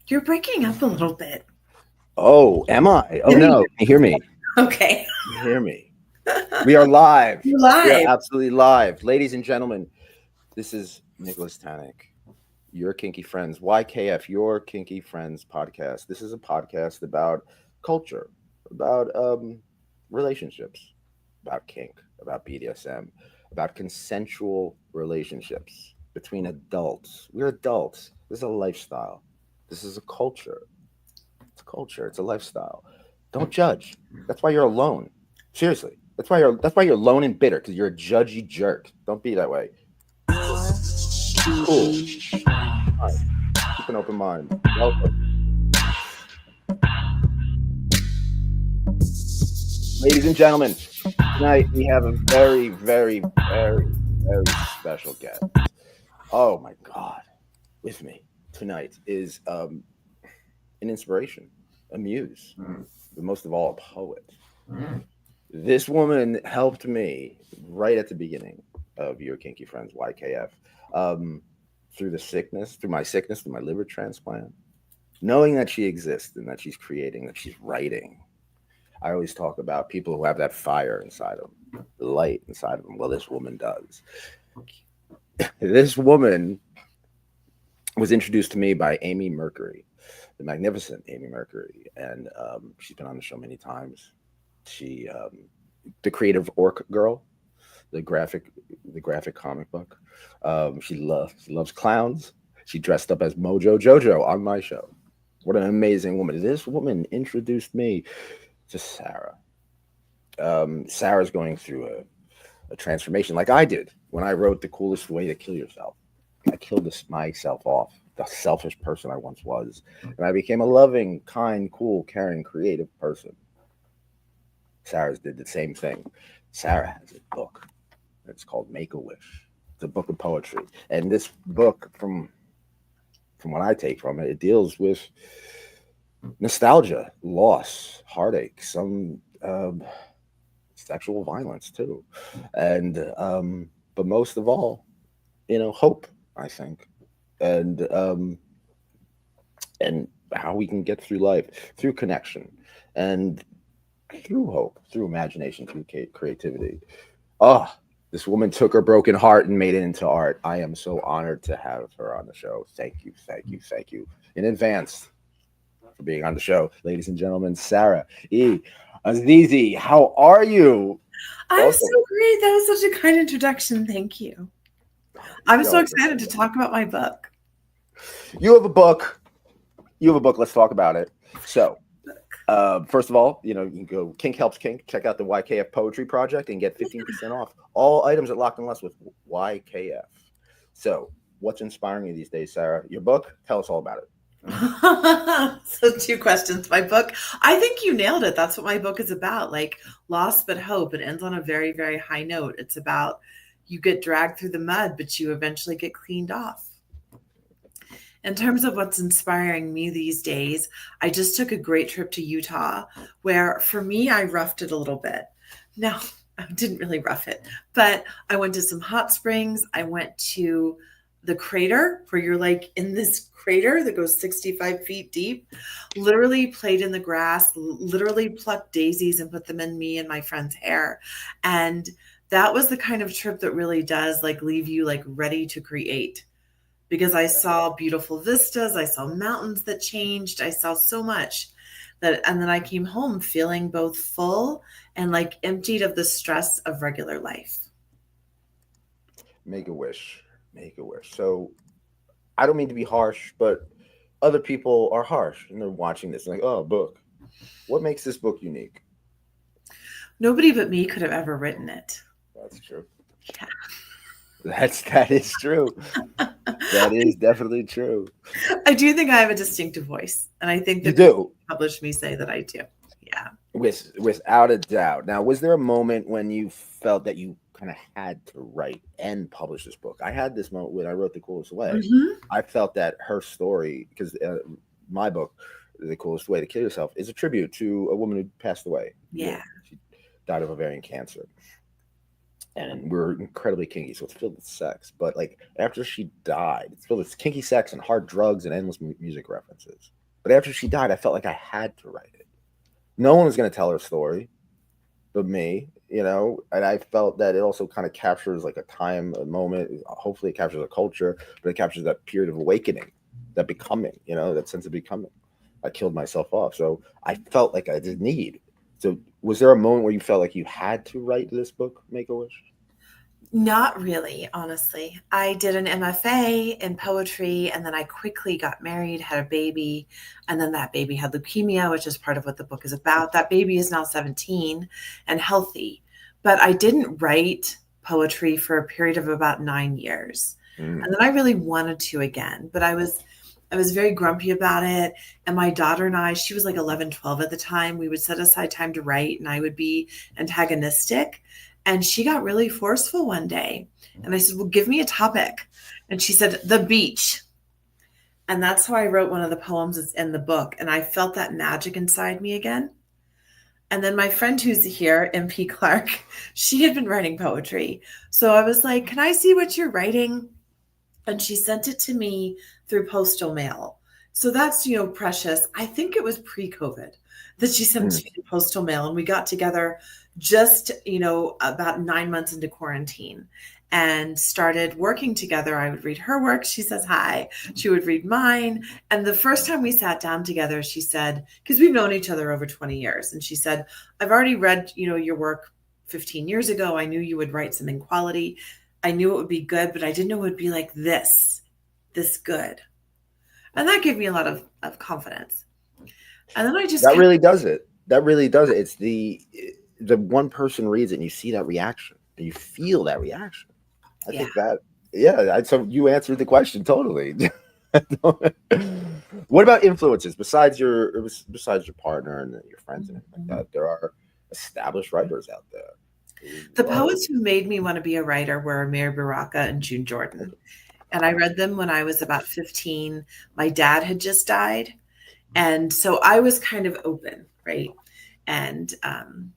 You're breaking up a little bit. Oh, am I? Oh There you no, can you hear me? go. Okay. Can you hear me? We are live. You're We are live. absolutely live. Ladies and gentlemen, this is Nicholas Tannick, your kinky friends, YKF, your kinky friends podcast. This is a podcast about culture, about relationships, about kink, about BDSM, about consensual relationships between adults. We're adults. This is a lifestyle. This is a culture. It's a culture. It's a lifestyle. Don't judge. That's why you're alone. Seriously. That's why you're alone and bitter, because you're a judgy jerk. Don't be that way. Cool. All right. Keep an open mind. Welcome. Ladies and gentlemen, tonight we have a very, very, very, very special guest. Oh my God. With me tonight is an inspiration, a muse, but most of all, a poet. This woman helped me right at the beginning of your kinky friends YKF, um, through my sickness, through my liver transplant, knowing that she exists and that she's creating, that she's writing. I always talk about people who have that fire inside them, the light inside of them. Well, this woman does. This woman was introduced to me by Amy Mercury, the magnificent Amy Mercury, and she's been on the show many times. She, the creative Orc Girl, the graphic, the graphic comic book. She loves clowns. She dressed up as Mojo Jojo on my show. What an amazing woman! This woman introduced me to Sarah. Sarah's going through a transformation like I did when I wrote The Coolest Way to Kill Yourself. I killed myself off, the selfish person I once was, and I became a loving, kind, cool, caring, creative person. Sarah's did the same thing. Sarah has a book. It's called Make a Wish. It's a book of poetry, and this book, from what I take from it, it deals with nostalgia, loss, heartache, some sexual violence too, and but most of all, hope. I think, and and how we can get through life through connection and through hope, through imagination, through creativity. Oh, this woman took her broken heart and made it into art. I am so honored to have her on the show. Thank you, thank you, thank you in advance for being on the show, ladies and gentlemen. Sarah E. Azizi, how are you? I'm so Welcome. great. That was such a kind introduction. Thank you. I'm You're so always excited to welcome. talk about my book. You have a book. You have a book. Let's talk about it. So, first of all, you can go Kink Helps Kink. Check out the YKF Poetry Project and get 15% off all items at Locked and Less with YKF. So, what's inspiring you these days, Sarah? Your book? Tell us all about it. So, two questions. My book, I think you nailed it. That's what my book is about. Like loss but hope. It ends on a very, very high note. It's about you get dragged through the mud, but you eventually get cleaned off. In terms of what's inspiring me these days, I just took a great trip to Utah where for me, I roughed it a little bit. Now, I didn't really rough it, but I went to some hot springs. I went to the crater where you're like in this crater that goes 65 feet deep, literally played in the grass, literally plucked daisies and put them in me and my friend's hair. And that was the kind of trip that really does like leave you like ready to create because I saw beautiful vistas, I saw mountains that changed, I saw so much that, and then I came home feeling both full and like emptied of the stress of regular life. Make a wish. Make a wish. So, I don't mean to be harsh, but other people are harsh and they're watching this and like, oh, book. What makes this book unique? Nobody but me could have ever written it. That's true. Yeah. That is true. That is definitely true. I do think I have a distinctive voice, and I think You that people do. who publish me say that I do. Yeah. Without a doubt. Now, was there a moment when you felt that you kind of had to write and publish this book? I had this moment when I wrote The Coolest Way. Hmm. I felt that her story, because my book, The Coolest Way to Kill Yourself, is a tribute to a woman who passed away. Yeah. She died of ovarian cancer, and we're incredibly kinky, so it's filled with sex. But like after she died, it's filled with kinky sex and hard drugs and endless music references. But after she died, I felt like I had to write it. No one was going to tell her story but me, and I felt that it also kind of captures like a time, a moment. Hopefully, it captures a culture, but it captures that period of awakening, that becoming, that sense of becoming. I killed myself off, so I felt like I did need. So, was there a moment where you felt like you had to write this book, Make a Wish? Not really, honestly. I did an MFA in poetry and then I quickly got married, had a baby, and then that baby had leukemia, which is part of what the book is about. That baby is now 17 and healthy, but I didn't write poetry for a period of about 9 years. Mm, And then I really wanted to again, but I was very grumpy about it. And my daughter and I, she was like 11, 12 at the time, we would set aside time to write and I would be antagonistic. And she got really forceful one day. And I said, well, give me a topic. And she said, the beach. And that's how I wrote one of the poems that's in the book. And I felt that magic inside me again. And then my friend who's here, MP Clark, she had been writing poetry. So I was like, can I see what you're writing? And she sent it to me through postal mail. So that's, precious. I think it was pre-COVID that she sent it mm. to me in postal mail. And we got together just, about 9 months into quarantine and started working together. I would read her work. She says hi. She would read mine. And the first time we sat down together, she said, because we've known each other over 20 years. And she said, I've already read, your work 15 years ago. I knew you would write something quality. I knew it would be good, but I didn't know it would be like this good. And that gave me a lot of confidence. And then I just That kept, really does it. That really does it. It's the one person reads it, and you see that reaction, and you feel that reaction. I yeah. think that, yeah. So you answered the question totally. What about influences besides your partner and your friends and everything like that? There are established writers out there The who are. poets who made me want to be a writer were Mary Baraka and June Jordan. And I read them when I was about 15. My dad had just died. And so I was kind of open, right? And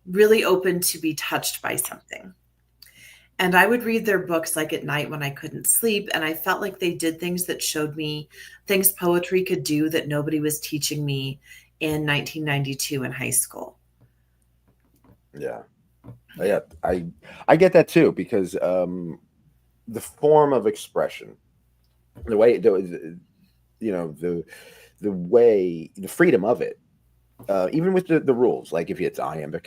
really open to be touched by something. And I would read their books like at night when I couldn't sleep. And I felt like they did things that showed me things poetry could do that nobody was teaching me in 1992 in high school. Yeah, yeah. I get that too because the form of expression, the way the way the freedom of it, even with the rules, like if it's iambic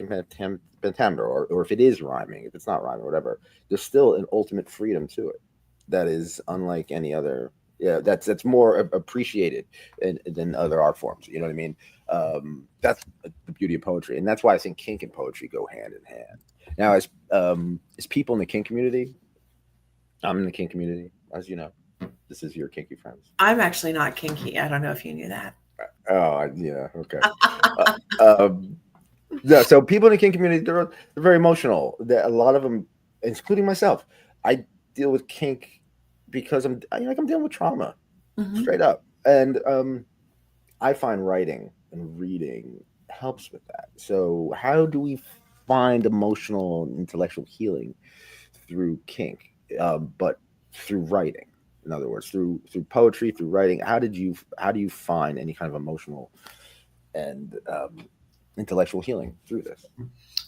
pentameter, or if it is rhyming, if it's not rhyming, whatever, there's still an ultimate freedom to it that is unlike any other. Yeah, that's more appreciated than other art forms. You know what I mean? That's the beauty of poetry, and that's why I think kink and poetry go hand in hand. Now, as people in the kink community, I'm in the kink community, as you know. This is your kinky friends. I'm actually not kinky. I don't know if you knew that. Oh, yeah, okay. Uh, um, Yeah, so people in the kink community, they're very emotional. A lot of them, including myself, I deal with kink because I'm dealing with trauma, Mhm. straight up, and I find writing and reading helps with that. So how do we find emotional and intellectual healing through kink, but through writing? In other words, through poetry, through writing. How do you find any kind of emotional and intellectual healing through this?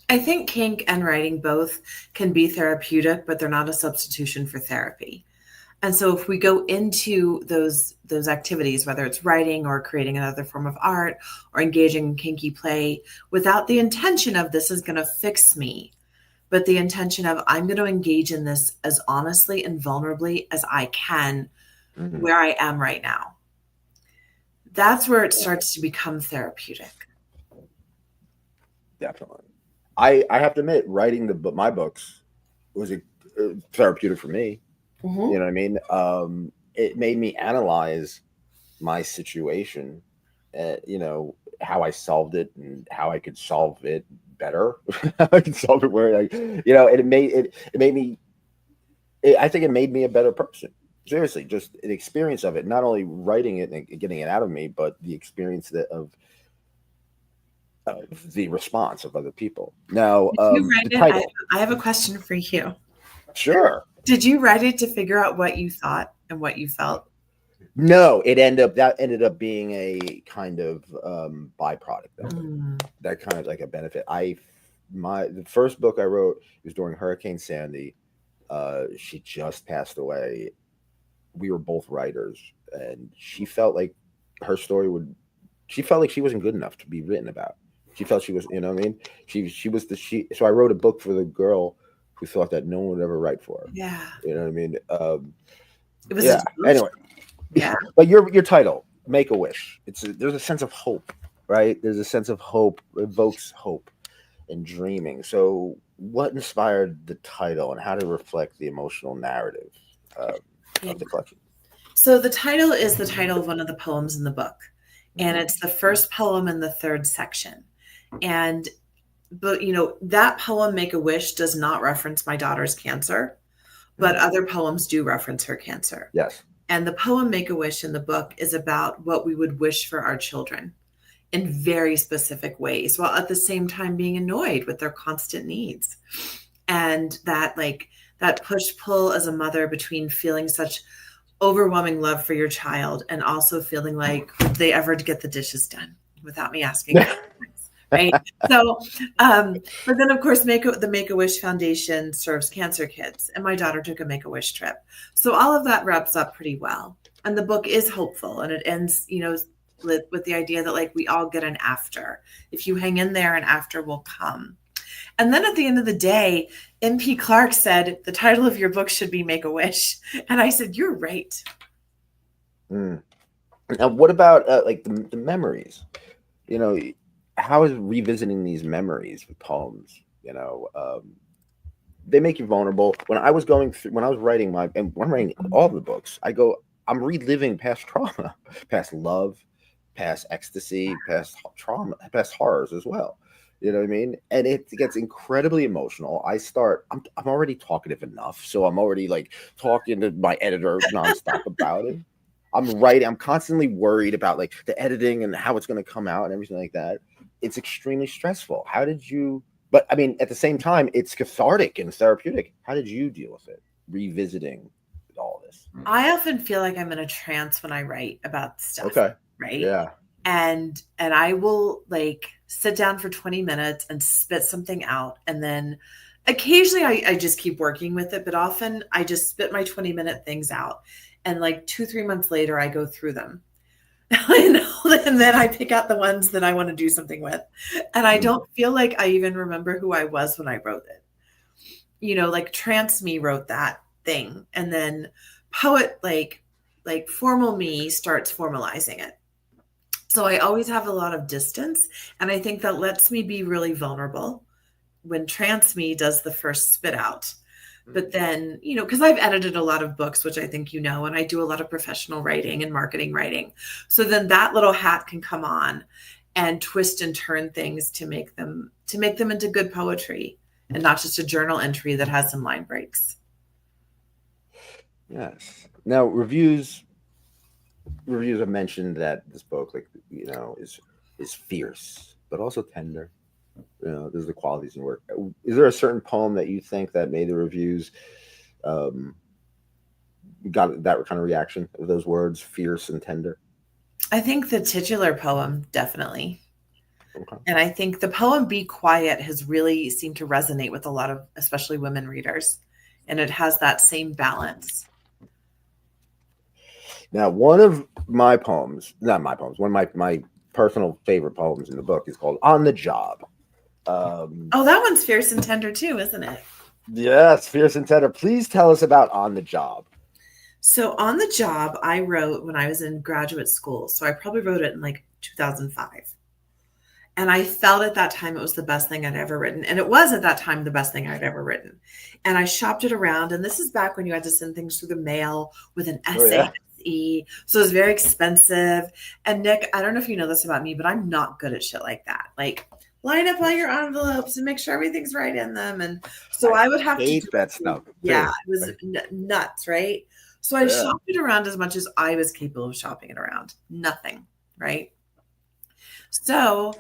I think kink and writing both can be therapeutic, but they're not a substitution for therapy. And so if we go into those activities, whether it's writing or creating another form of art or engaging in kinky play without the intention of this is going to fix me, but the intention of I'm going to engage in this as honestly and vulnerably as I can Mhm. where I am right now. That's where it starts to become therapeutic. Definitely. I have to admit, writing my books was therapeutic for me. You Mhm. know what I mean? It made me analyze my situation, how I solved it and how I could solve it better. How I could solve it where, and it made me. I think it made me a better person. Seriously, just an experience of it, not only writing it and getting it out of me, but the experience of the response of other people. Now, If you the write it, I title. I have a question for you. Sure. Did you write it to figure out what you thought and what you felt? No, that ended up being a kind of byproduct of it. Mm, That kind of like a benefit. The first book I wrote was during Hurricane Sandy. She just passed away. We were both writers, and she felt like her story would. She felt like she wasn't good enough to be written about. She felt she was, you know what I mean? She was the she. So I wrote a book for the girl who thought that no one would ever write for her. yeah. You know what I mean? It was a Yeah. devotion. Anyway, Yeah. but your title, Make a Wish. There's a sense of hope, right? There's a sense of hope, evokes hope and dreaming. So, what inspired the title, and how to reflect the emotional narrative uh, Yeah. of the collection? So the title is the title of one of the poems in the book, and Mhm. it's the first poem in the third section. And but that poem, Make a Wish, does not reference my daughter's cancer, but Mhm. other poems do reference her cancer. Yes. And the poem Make a Wish in the book is about what we would wish for our children in very specific ways, while at the same time being annoyed with their constant needs. And that push pull as a mother between feeling such overwhelming love for your child and also feeling like, would they ever get the dishes done without me asking a couple times, right? So, but then of course, the Make-A-Wish Foundation serves cancer kids, and my daughter took a Make-A-Wish trip. So all of that wraps up pretty well. And the book is hopeful, and it ends, with the idea that like we all get an after. If you hang in there, an after will come. And then at the end of the day, MP Clark said, the title of your book should be Make a Wish. And I said, you're right. Mm. Now, what about like the memories? You know, how is revisiting these memories with poems? They make you vulnerable. When I was writing and when I'm writing all the books, I'm reliving past trauma, past love, past ecstasy, past trauma, past horrors as well. You know what I mean? And it gets incredibly emotional. I'm already talkative enough, so I'm already like talking to my editor nonstop about it. I'm constantly worried about like the editing and how it's going to come out and everything like that. It's extremely stressful. How did you? But I mean, at the same time, it's cathartic and therapeutic. How did you deal with it? Revisiting all this. I often feel like I'm in a trance when I write about stuff, Okay. right? Yeah. And I will like sit down for 20 minutes and spit something out. And then occasionally I just keep working with it, but often I just spit my 20-minute things out. And like 2, 3 months later, I go through them. And then I pick out the ones that I want to do something with. And I don't feel like I even remember who I was when I wrote it. Like Trance Me wrote that thing. And then poet, like formal me starts formalizing it. So I always have a lot of distance. And I think that lets me be really vulnerable when Trance Me does the first spit out. But then, because I've edited a lot of books, which I think and I do a lot of professional writing and marketing writing. So then that little hat can come on and twist and turn things to make them into good poetry and not just a journal entry that has some line breaks. Yes. Now, reviews have mentioned that this book, like is fierce, but also tender. There's the qualities in work. Is there a certain poem that you think that made the reviews got that kind of reaction of those words, fierce and tender? I think the titular poem, definitely. Okay. And I think the poem Be Quiet has really seemed to resonate with a lot of, especially women readers. And it has that same balance. Now, one of my poems, not my poems, one of my personal favorite poems in the book is called On the Job. Oh, that one's fierce and tender too, isn't it? Yes, fierce and tender. Please tell us about On the Job. So On the Job, I wrote when I was in graduate school. So I probably wrote it in like 2005. And I felt at that time it was the best thing I'd ever written. And it was at that time the best thing I'd ever written. And I shopped it around. And this is back when you had to send things through the mail with an essay. Oh, yeah. So it was very expensive. And Nick, I don't know if you know this about me, but I'm not good at shit like that. Like line up all your envelopes and make sure everything's right in them. And so I would have to hate that stuff. Yeah, it was nuts, right? So I shopped it around as much as I was capable of shopping it around. Nothing, right? So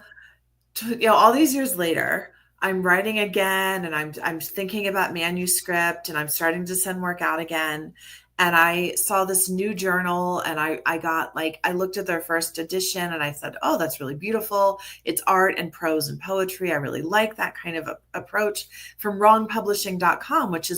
all these years later, I'm writing again, and I'm thinking about manuscript, and I'm starting to send work out again. And I saw this new journal, and I got like, I looked at their first edition and I said, oh, that's really beautiful. It's art and prose and poetry. I really like that kind of approach, from wrongpublishing.com, which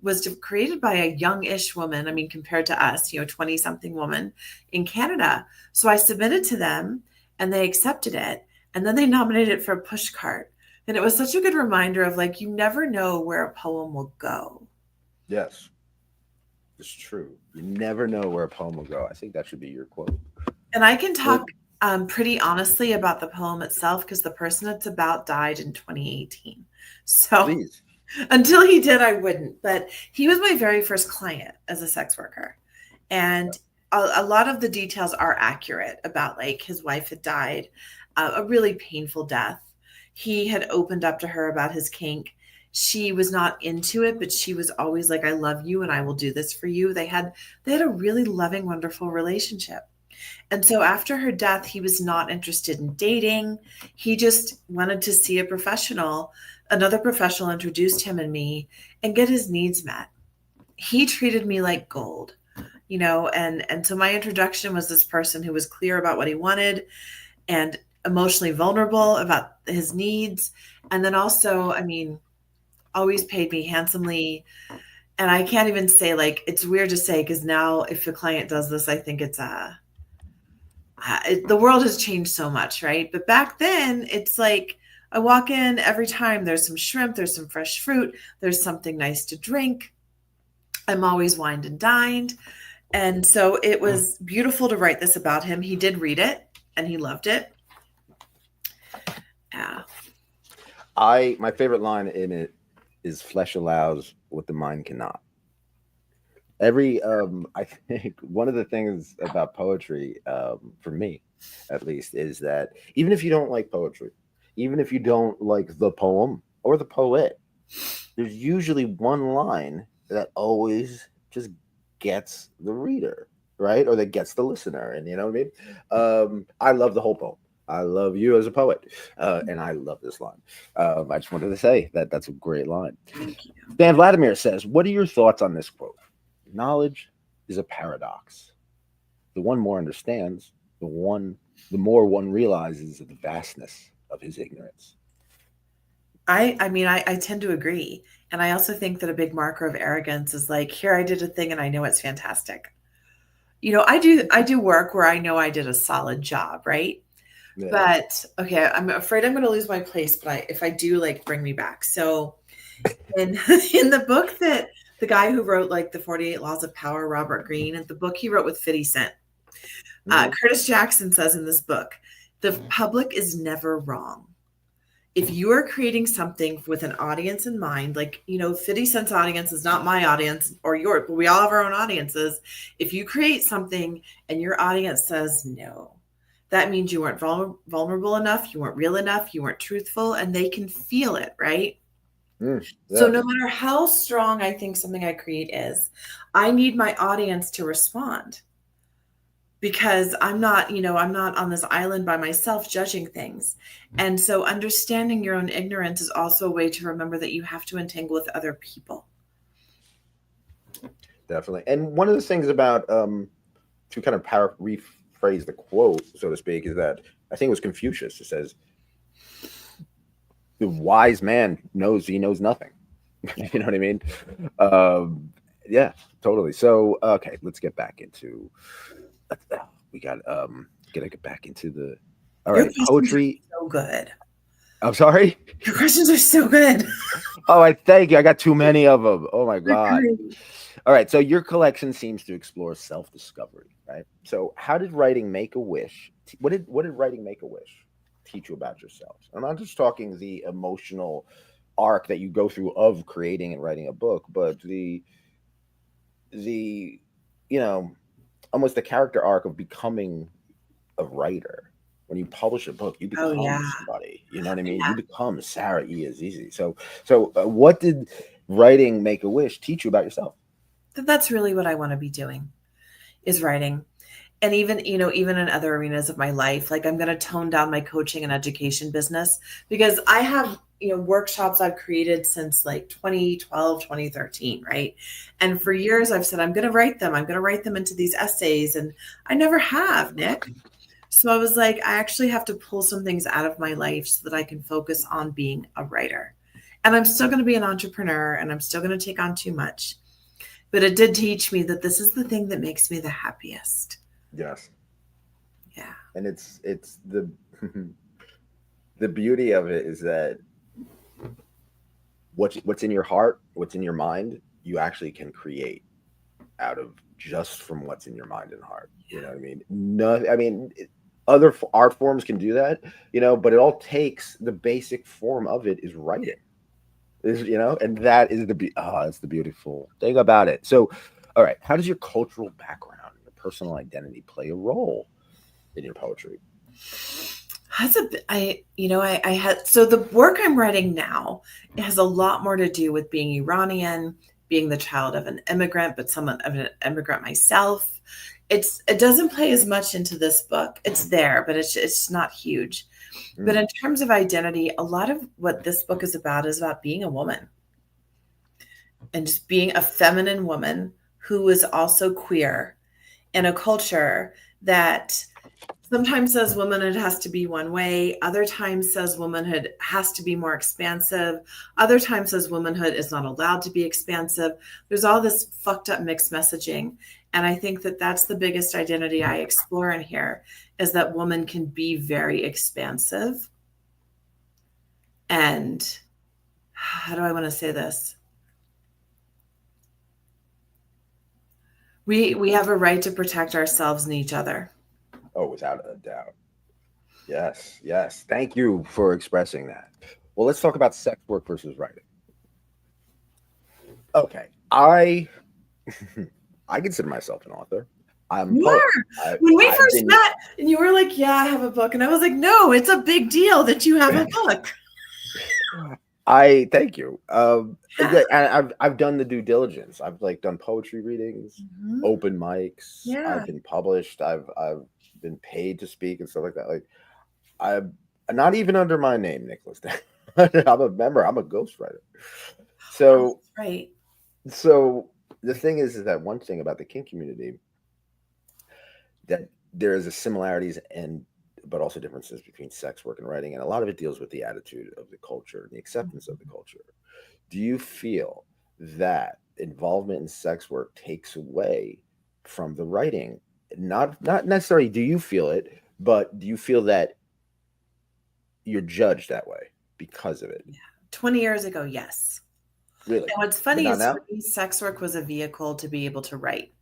was created by a young-ish woman. I mean, compared to us, 20 something woman in Canada. So I submitted to them and they accepted it. And then they nominated it for a push cart. And it was such a good reminder of, like, you never know where a poem will go. Yes, it's true. You never know where a poem will go. I think that should be your quote. And I can talk pretty honestly about the poem itself, because the person it's about died in 2018. So Please. until he did, I wouldn't. But he was my very first client as a sex worker. And a lot of the details are accurate about, like, his wife had died, a really painful death. He had opened up to her about his kink. She was not into it, but she was always like, I love you and I will do this for you. They had a really loving, wonderful relationship. And so after her death, he was not interested in dating. He just wanted to see a professional. Another professional introduced him and me, and get his needs met. He treated me like gold, and so my introduction was this person who was clear about what he wanted and emotionally vulnerable about his needs. And then also, I mean, always paid me handsomely. And I can't even say, like, it's weird to say, because now if a client does this, I think it's the world has changed so much, right? But back then, it's like I walk in every time, there's some shrimp, there's some fresh fruit, there's something nice to drink. I'm always wined and dined. And so it was beautiful to write this about him. He did read it and he loved it. Yeah. My favorite line in it is, flesh allows what the mind cannot. I think one of the things about poetry, for me at least, is that even if you don't like poetry, even if you don't like the poem or the poet, there's usually one line that always just gets the reader, right? Or that gets the listener. And you know what I mean? I love the whole poem. I love you as a poet. And I love this line. I just wanted to say that that's a great line. Thank you. Dan Vladimir says, what are your thoughts on this quote? Knowledge is a paradox. The one more understands, the more one realizes the vastness of his ignorance. I mean, I tend to agree. And I also think that a big marker of arrogance is like, here, I did a thing and I know it's fantastic. I do work where I know I did a solid job, right? Yeah. But okay, I'm afraid I'm going to lose my place, but if I do, like, bring me back. So in in the book that the guy who wrote, like, the 48 Laws of Power, Robert Greene, and the book he wrote with 50 Cent, Curtis Jackson says in this book, the public is never wrong. If you are creating something with an audience in mind, like, 50 Cent's audience is not my audience or yours, but we all have our own audiences. If you create something and your audience says no, that means you weren't vulnerable enough, you weren't real enough, you weren't truthful, and they can feel it, right? Yeah. So no matter how strong I think something I create is, I need my audience to respond, because I'm not on this island by myself judging things. And so understanding your own ignorance is also a way to remember that you have to entangle with other people. Definitely. And one of the things about, to kind of rephrase the quote, so to speak, is that I think it was Confucius. It says, the wise man knows he knows nothing. You know what I mean? Yeah, totally. So, okay, let's get back into, we got, gotta get back into the, all right, poetry. So good. I'm sorry? Your questions are so good. Oh, I thank you. I got too many of them. Oh my God. All right. So your collection seems to explore self-discovery, right? So how did writing Make-A-Wish? What did writing Make-A-Wish teach you about yourself? I'm not just talking the emotional arc that you go through of creating and writing a book, but the almost the character arc of becoming a writer. When you publish a book, you become somebody. You know what I mean? Yeah. You become Sera Miles. So what did writing Make-A-Wish teach you about yourself? That's really what I want to be doing, is writing. And even in other arenas of my life, like, I'm going to tone down my coaching and education business, because I have, workshops I've created since like 2012, 2013, right? And for years I've said, I'm going to write them. I'm going to write them into these essays. And I never have, Nick. So I was like, I actually have to pull some things out of my life so that I can focus on being a writer. And I'm still going to be an entrepreneur and I'm still going to take on too much. But it did teach me that this is the thing that makes me the happiest. Yes. Yeah. And it's the the beauty of it is that what's in your heart, what's in your mind, you actually can create out of just from what's in your mind and heart. You know what I mean? No, I mean, other art forms can do that, but it all takes the basic form of it is writing. And that is that's the beautiful thing about it. So, all right, how does your cultural background, your personal identity play a role in your poetry? I had, so the work I'm writing now, it has a lot more to do with being Iranian, being the child of an immigrant, but someone of an immigrant myself. It doesn't play as much into this book. It's there, but it's not huge. But in terms of identity, a lot of what this book is about being a woman and just being a feminine woman who is also queer in a culture that sometimes says womanhood has to be one way. Other times says womanhood has to be more expansive. Other times says womanhood is not allowed to be expansive. There's all this fucked up mixed messaging. And I think that that's the biggest identity I explore in here is that woman can be very expansive. And how do I want to say this? We have a right to protect ourselves and each other. Oh, without a doubt. Yes, yes. Thank you for expressing that. Well, let's talk about sex work versus writing. Okay, I I consider myself an author. I'm a You poet. are. When we first met, and you were like, "Yeah, I have a book," and I was like, "No, it's a big deal that you have a book." I thank you. Yeah. I've done the due diligence. I've like done poetry readings, open mics. Yeah. I've been published. I've been paid to speak and stuff like that. Like I'm not even under my name, Nicholas. I'm a member. I'm a ghostwriter. So right. So the thing is that one thing about the kink community that there is a similarities and but also differences between sex work and writing, and a lot of it deals with the attitude of the culture and the acceptance of the culture. Do you feel that involvement in sex work takes away from the writing? Not necessarily do you feel it, but do you feel that you're judged that way because of it? Yeah. 20 years ago, yes. Really? And what's But funny not is now? for me, sex work was a vehicle to be able to write.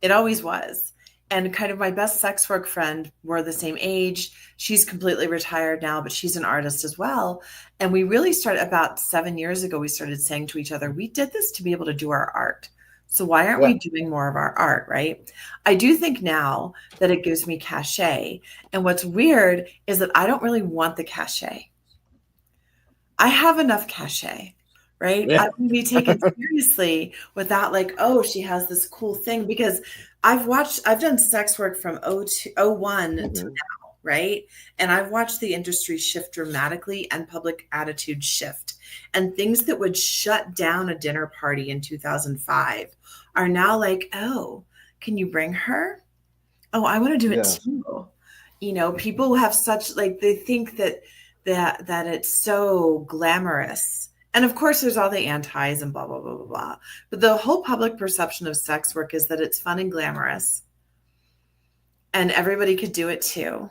It always was. And kind of my best sex work friend, we're the same age. She's completely retired now, but she's an artist as well. And we really started about 7 years ago, we started saying to each other, we did this to be able to do our art. So why aren't Yeah. we doing more of our art, right? I do think now that it gives me cachet. And what's weird is that I don't really want the cachet. I have enough cachet, right? Yeah. I can be taken seriously without like, oh, she has this cool thing because I've done sex work from 01 to now, right? And I've watched the industry shift dramatically and public attitude shift. And things that would shut down a dinner party in 2005 are now like, oh, can you bring her? Oh, I want to do it too. People have such like they think that it's so glamorous. And of course there's all the antis and blah blah blah blah blah. But the whole public perception of sex work is that it's fun and glamorous. And everybody could do it too.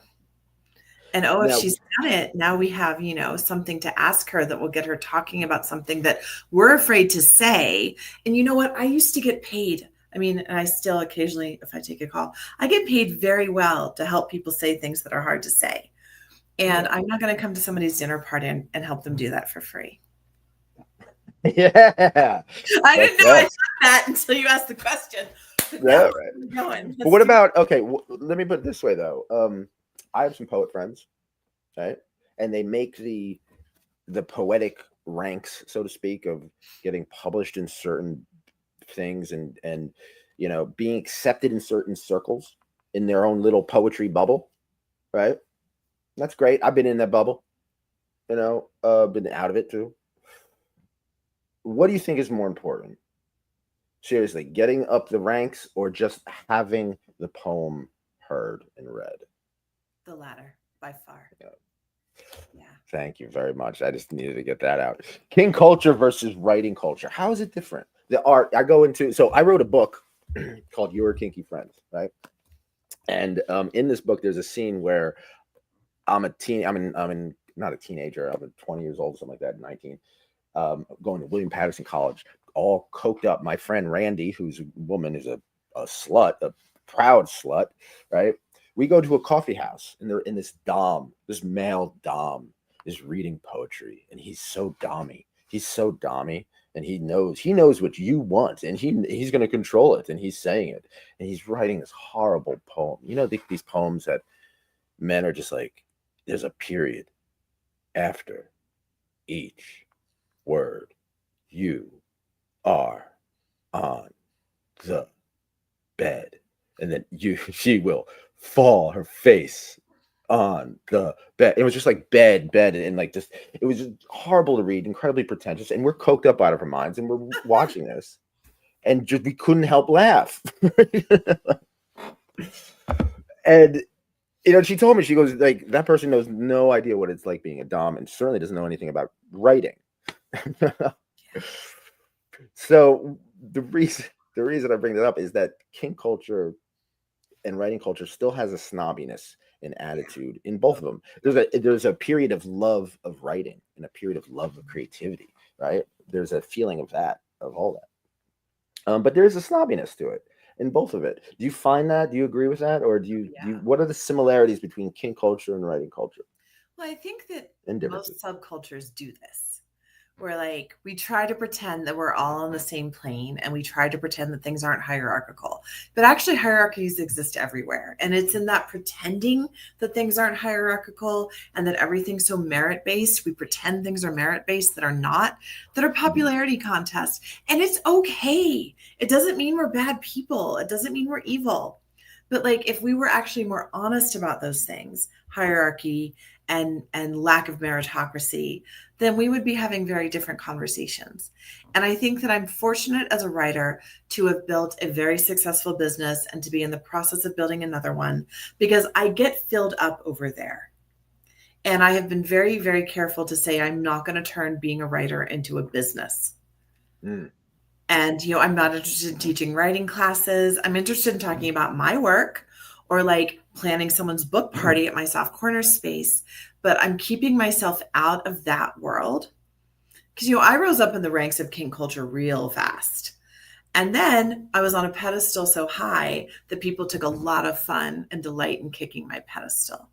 And if Now, she's done it, now we have, something to ask her that will get her talking about something that we're afraid to say. And you know what? I used to get paid. I mean, and I still occasionally, if I take a call, I get paid very well to help people say things that are hard to say. And I'm not going to come to somebody's dinner party and help them do that for free. yeah. I didn't know I said that until you asked the question. Yeah, right. But what about, okay, let me put it this way, though. I have some poet friends, right? And they make the poetic ranks, so to speak, of getting published in certain things and being accepted in certain circles in their own little poetry bubble, right? That's great. I've been in that bubble. been out of it too. What do you think is more important? Seriously, getting up the ranks or just having the poem heard and read? The latter, by far. Yeah. Yeah. Thank you very much. I just needed to get that out. King culture versus writing culture. How is it different? The art I go into. So I wrote a book called Your Kinky Friends, right? And in this book, there's a scene where I'm in not a teenager. I'm 20 years old, something like that, 19. Going to William Patterson College, all coked up. My friend Randy, who's a woman, is a slut, a proud slut, right? We go to a coffee house, and they're in this male dom is reading poetry, and he's so dommy. He's so dommy, and he knows what you want, and he's going to control it, and he's saying it, and he's writing this horrible poem. These poems that men are just like, there's a period after each word. You are on the bed. And then she will fall her face on the bed. It was just like bed, and like just, it was just horrible to read, incredibly pretentious. And we're coked up out of our minds, and we're watching this, and just we couldn't help laugh. And she told me, she goes, like, that person knows no idea what it's like being a dom, and certainly doesn't know anything about writing. So the reason I bring that up is that king culture and writing culture still has a snobbiness and attitude in both of them. There's a period of love of writing and a period of love of creativity, right? There's a feeling of all that. But there's a snobbiness to it in both of it. Do you find that? Do you agree with that? Or what are the similarities between king culture and writing culture Well, I think that and differences? most subcultures do this. Where like we try to pretend that we're all on the same plane and we try to pretend that things aren't hierarchical. But actually hierarchies exist everywhere. And it's in that pretending that things aren't hierarchical and that everything's so merit-based. We pretend things are merit-based that are not, that are popularity contests. And it's okay. It doesn't mean we're bad people. It doesn't mean we're evil. But like if we were actually more honest about those things, hierarchy and lack of meritocracy, then we would be having very different conversations. And I think that I'm fortunate as a writer to have built a very successful business and to be in the process of building another one because I get filled up over there. And I have been very, very careful to say I'm not going to turn being a writer into a business. Mm. And, I'm not interested in teaching writing classes. I'm interested in talking about my work or like planning someone's book party at my soft corner space. But I'm keeping myself out of that world because, I rose up in the ranks of king culture real fast. And then I was on a pedestal so high that people took a lot of fun and delight in kicking my pedestal.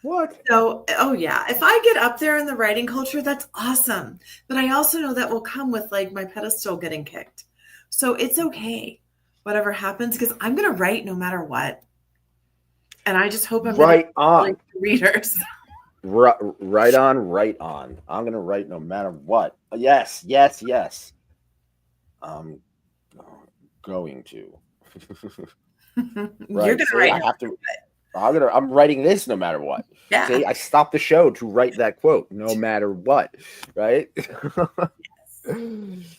What? So, oh yeah, if I get up there in the writing culture, that's awesome. But I also know that will come with like my pedestal getting kicked. So it's okay, whatever happens, because I'm going to write no matter what. And I just hope I'm going Right to on. readers. Right on, right on. I'm gonna write no matter what. Yes, yes, yes. I'm going to. You're going Right. to See, write. I have to. I'm writing this no matter what. Yeah. See, I stopped the show to write that quote, no matter what. Right.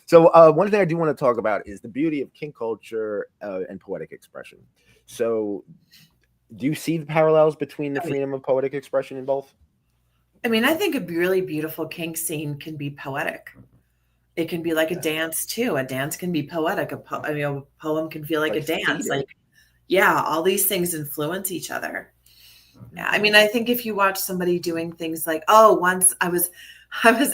So one thing I do want to talk about is the beauty of king culture and poetic expression. So, do you see the parallels between the freedom of poetic expression in both? I mean, I think a really beautiful kink scene can be poetic. It can be like a dance too. A dance can be poetic. A poem can feel like a dance. Theater. Like, yeah, all these things influence each other. Yeah, I mean, I think if you watch somebody doing things like, once I was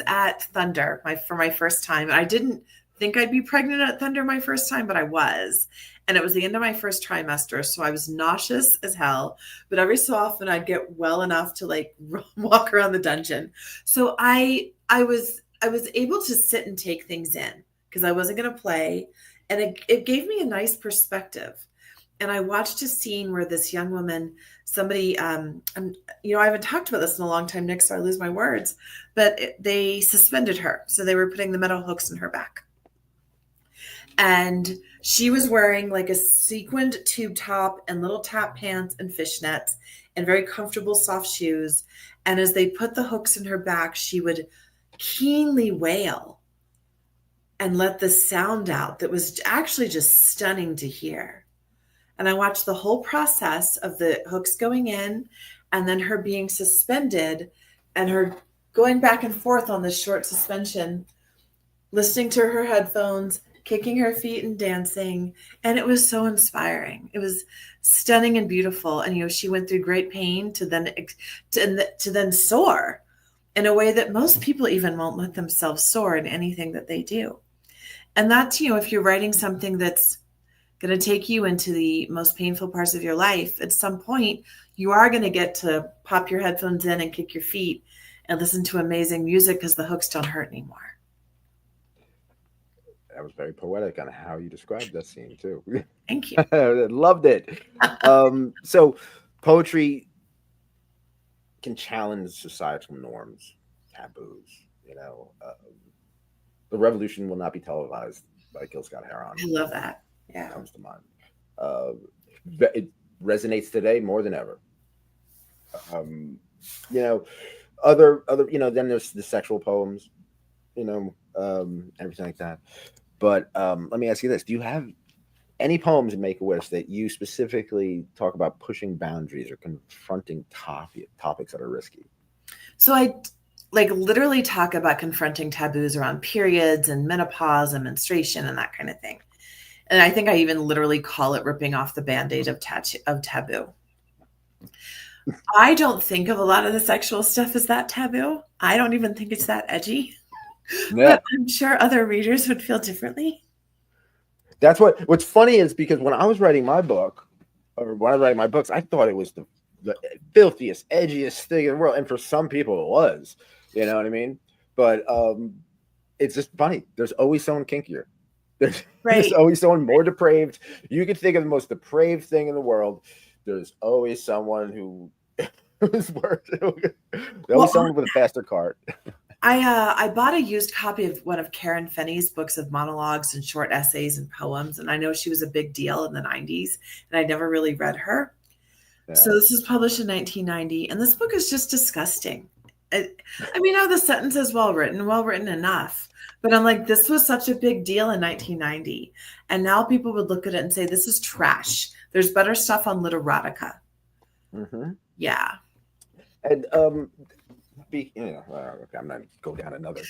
at Thunder for my first time. And I didn't think I'd be pregnant at Thunder my first time, but I was. And it was the end of my first trimester. So I was nauseous as hell. But every so often I'd get well enough to like walk around the dungeon. So I was able to sit and take things in because I wasn't going to play. And it gave me a nice perspective. And I watched a scene where this young woman, somebody, I haven't talked about this in a long time, Nick, so I lose my words, but they suspended her. So they were putting the metal hooks in her back. And she was wearing like a sequined tube top and little tap pants and fishnets and very comfortable soft shoes. And as they put the hooks in her back, she would keenly wail and let the sound out that was actually just stunning to hear. And I watched the whole process of the hooks going in and then her being suspended and her going back and forth on this short suspension, listening to her headphones, kicking her feet and dancing. And it was so inspiring. It was stunning and beautiful. And, she went through great pain to then soar in a way that most people even won't let themselves soar in anything that they do. And that's, if you're writing something that's going to take you into the most painful parts of your life, at some point, you are going to get to pop your headphones in and kick your feet and listen to amazing music because the hooks don't hurt anymore. That was very poetic on how you described that scene too. Thank you. I loved it. So poetry can challenge societal norms, taboos. The revolution will not be televised by Gil Scott Heron. I love that. Yeah, comes to mind. It resonates today more than ever. Other, then there's the sexual poems, everything like that. But let me ask you this: do you have any poems in Make-A-Wish that you specifically talk about pushing boundaries or confronting topics that are risky? So I literally talk about confronting taboos around periods and menopause and menstruation and that kind of thing. And I think I even literally call it ripping off the Band-Aid of taboo. I don't think of a lot of the sexual stuff as that taboo. I don't even think it's that edgy. Yeah. But I'm sure other readers would feel differently. That's what's funny is because when I was writing my book, or when I was writing my books, I thought it was the filthiest, edgiest thing in the world. And for some people it was, you know what I mean? But it's just funny. There's always someone kinkier. There's always someone more depraved. You could think of the most depraved thing in the world. There's always someone who is worse. There's always someone with a faster cart. I bought a used copy of one of Karen Finney's books of monologues and short essays and poems. And I know she was a big deal in the 90s, and I never really read her. Yeah. So this was published in 1990, and this book is just disgusting. I mean, the sentence is well written enough. But I'm like, this was such a big deal in 1990. And now people would look at it and say, this is trash. There's better stuff on Literotica. Mm-hmm. Yeah. And I'm not go down another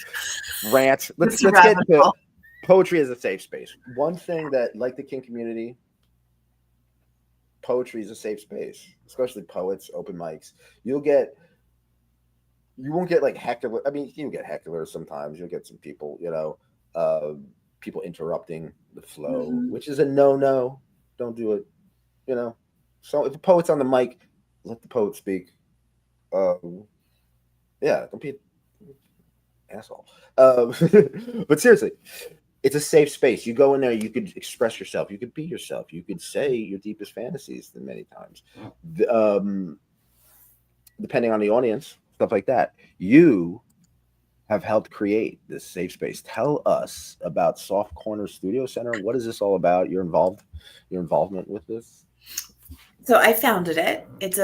rant. Let's get into poetry as a safe space. One thing that, like the kink community, poetry is a safe space, especially poets, open mics. You won't get like heckler. I mean, you get hecklers sometimes. You'll get some people, people interrupting the flow, which is a no. Don't do it. So if the poet's on the mic, let the poet speak. Don't be an asshole. But seriously, it's a safe space. You go in there, you could express yourself. You could be yourself. You could say your deepest fantasies many times. Depending on the audience, stuff like that. You have helped create this safe space. Tell us about Soft Corner Studio Center. What is this all about? Your involvement with this? So I founded it. It's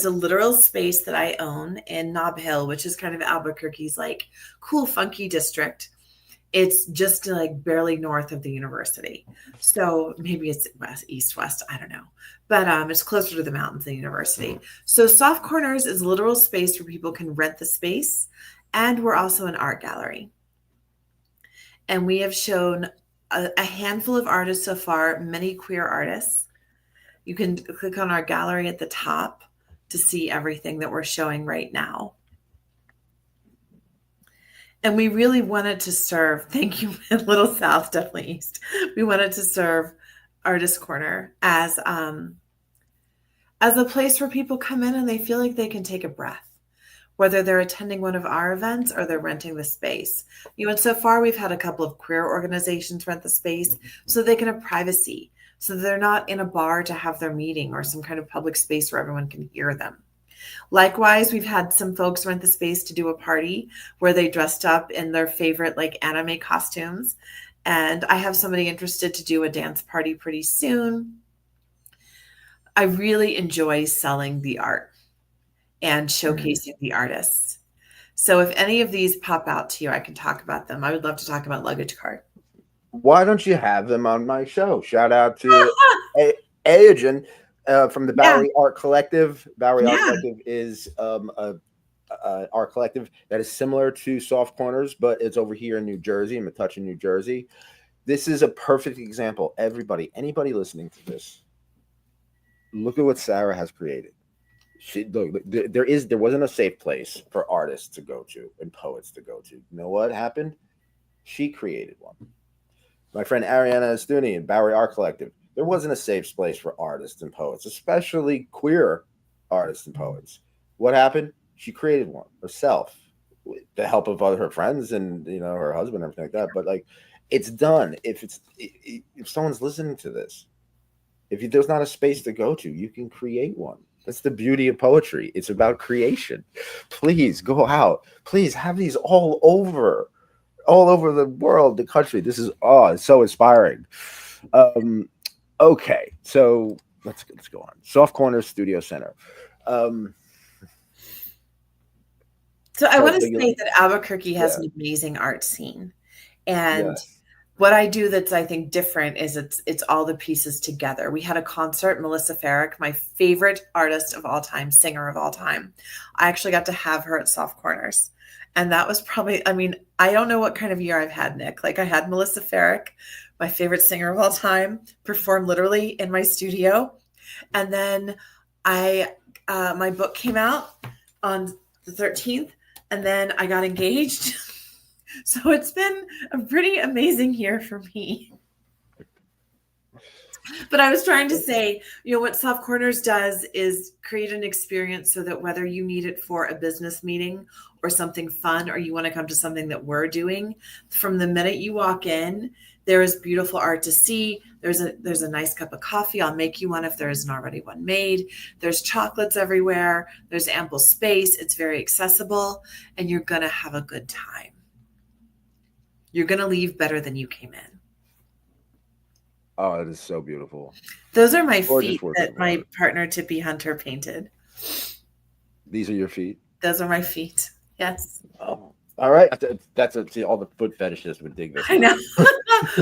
a literal space that I own in Nob Hill, which is kind of Albuquerque's cool, funky district. It's just barely north of the university. So maybe it's east-west, I don't know. But it's closer to the mountains than the university. So Soft Corners is a literal space where people can rent the space. And we're also an art gallery. And we have shown a handful of artists so far, many queer artists. You can click on our gallery at the top to see everything that we're showing right now. And we really wanted to serve, thank you, Little South, definitely East. We wanted to serve Artist Corner as a place where people come in and they feel like they can take a breath, whether they're attending one of our events or they're renting the space. And so far we've had a couple of queer organizations rent the space so they can have privacy, so they're not in a bar to have their meeting or some kind of public space where everyone can hear them. Likewise, we've had some folks rent the space to do a party where they dressed up in their favorite anime costumes And I have somebody interested to do a dance party pretty soon. I really enjoy selling the art and showcasing the artists. So if any of these pop out to you, I can talk about them. I would love to talk about luggage cart. Why don't you have them on my show? Shout out to Aegon from the Yeah, Bowery Art Collective. Bowery Art yeah. Collective is a art collective that is similar to Soft Corners, but it's over here in New Jersey, in Metuchen, New Jersey. This is a perfect example. Everybody, anybody listening to this, look at what Sarah has created. There wasn't a safe place for artists to go to and poets to go to. You know what happened? She created one. My friend Ariana Estuni in Bowery Art Collective. There wasn't a safe place for artists and poets, especially queer artists and poets. What happened? She created one herself with the help of other her friends and her husband and everything like that. But like, it's done. If someone's listening to this, there's not a space to go to, you can create one. That's the beauty of poetry. It's about creation. Please go out. Please have these all over the world, the country. This is it's so inspiring. Okay, so let's go on. Soft Corners Studio Center. So I want to say that Albuquerque has an amazing art scene. And what I do that's, I think, different is it's all the pieces together. We had a concert, Melissa Farrick, my favorite artist of all time, singer of all time. I actually got to have her at Soft Corners. And that was probably, I mean, I don't know what kind of year I've had, Nick. Like, I had Melissa Farrick, my favorite singer of all time, perform literally in my studio. And then my book came out on the 13th, and then I got engaged. So it's been a pretty amazing year for me. But I was trying to say, what Soft Corners does is create an experience so that whether you need it for a business meeting or something fun, or you want to come to something that we're doing, from the minute you walk in, there is beautiful art to see. There's a nice cup of coffee. I'll make you one if there isn't already one made. There's chocolates everywhere. There's ample space. It's very accessible, and you're going to have a good time. You're going to leave better than you came in. Oh, that is so beautiful. Those are my feet that my partner Tippy Hunter painted. These are your feet? Those are my feet. Yes. Oh, all right. See, all the foot fetishists would dig this. I know.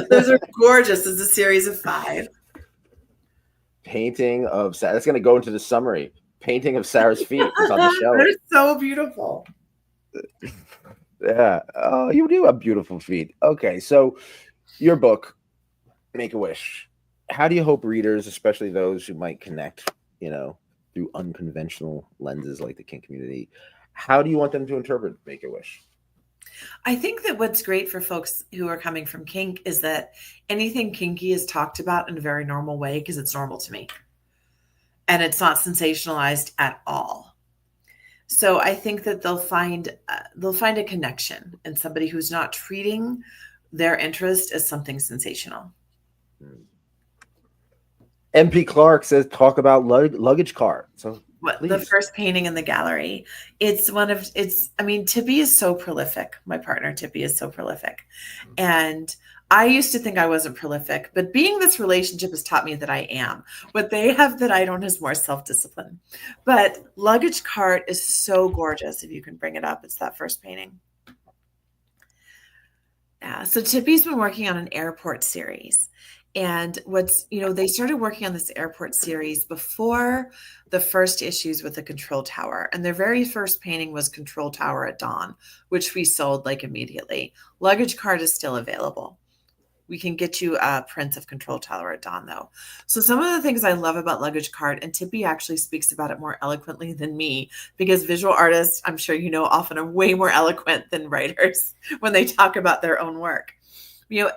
Those are gorgeous. It's a series of 5. Painting of Sarah. That's going to go into the summary. Painting of Sarah's feet. It's on the show. They're so beautiful. Yeah. Oh, you do have beautiful feet. Okay. So your book, Make-A-Wish. How do you hope readers, especially those who might connect, through unconventional lenses like the kink community, how do you want them to interpret Make-A-Wish? I think that what's great for folks who are coming from kink is that anything kinky is talked about in a very normal way, because it's normal to me. And it's not sensationalized at all. So I think that they'll find a connection in somebody who's not treating their interest as something sensational. MP Clark says, talk about luggage cart. So the first painting in the gallery. Tippy is so prolific. My partner Tippy is so prolific. And I used to think I wasn't prolific, but being this relationship has taught me that I am. What they have that I don't is more self-discipline. But luggage cart is so gorgeous. If you can bring it up, it's that first painting. Yeah. So Tippy's been working on an airport series. And they started working on this airport series before the first issues with the control tower. And their very first painting was Control Tower at Dawn, which we sold immediately. Luggage cart is still available. We can get you prints of Control Tower at Dawn, though. So some of the things I love about luggage cart, and Tippy actually speaks about it more eloquently than me, because visual artists, I'm sure often are way more eloquent than writers when they talk about their own work.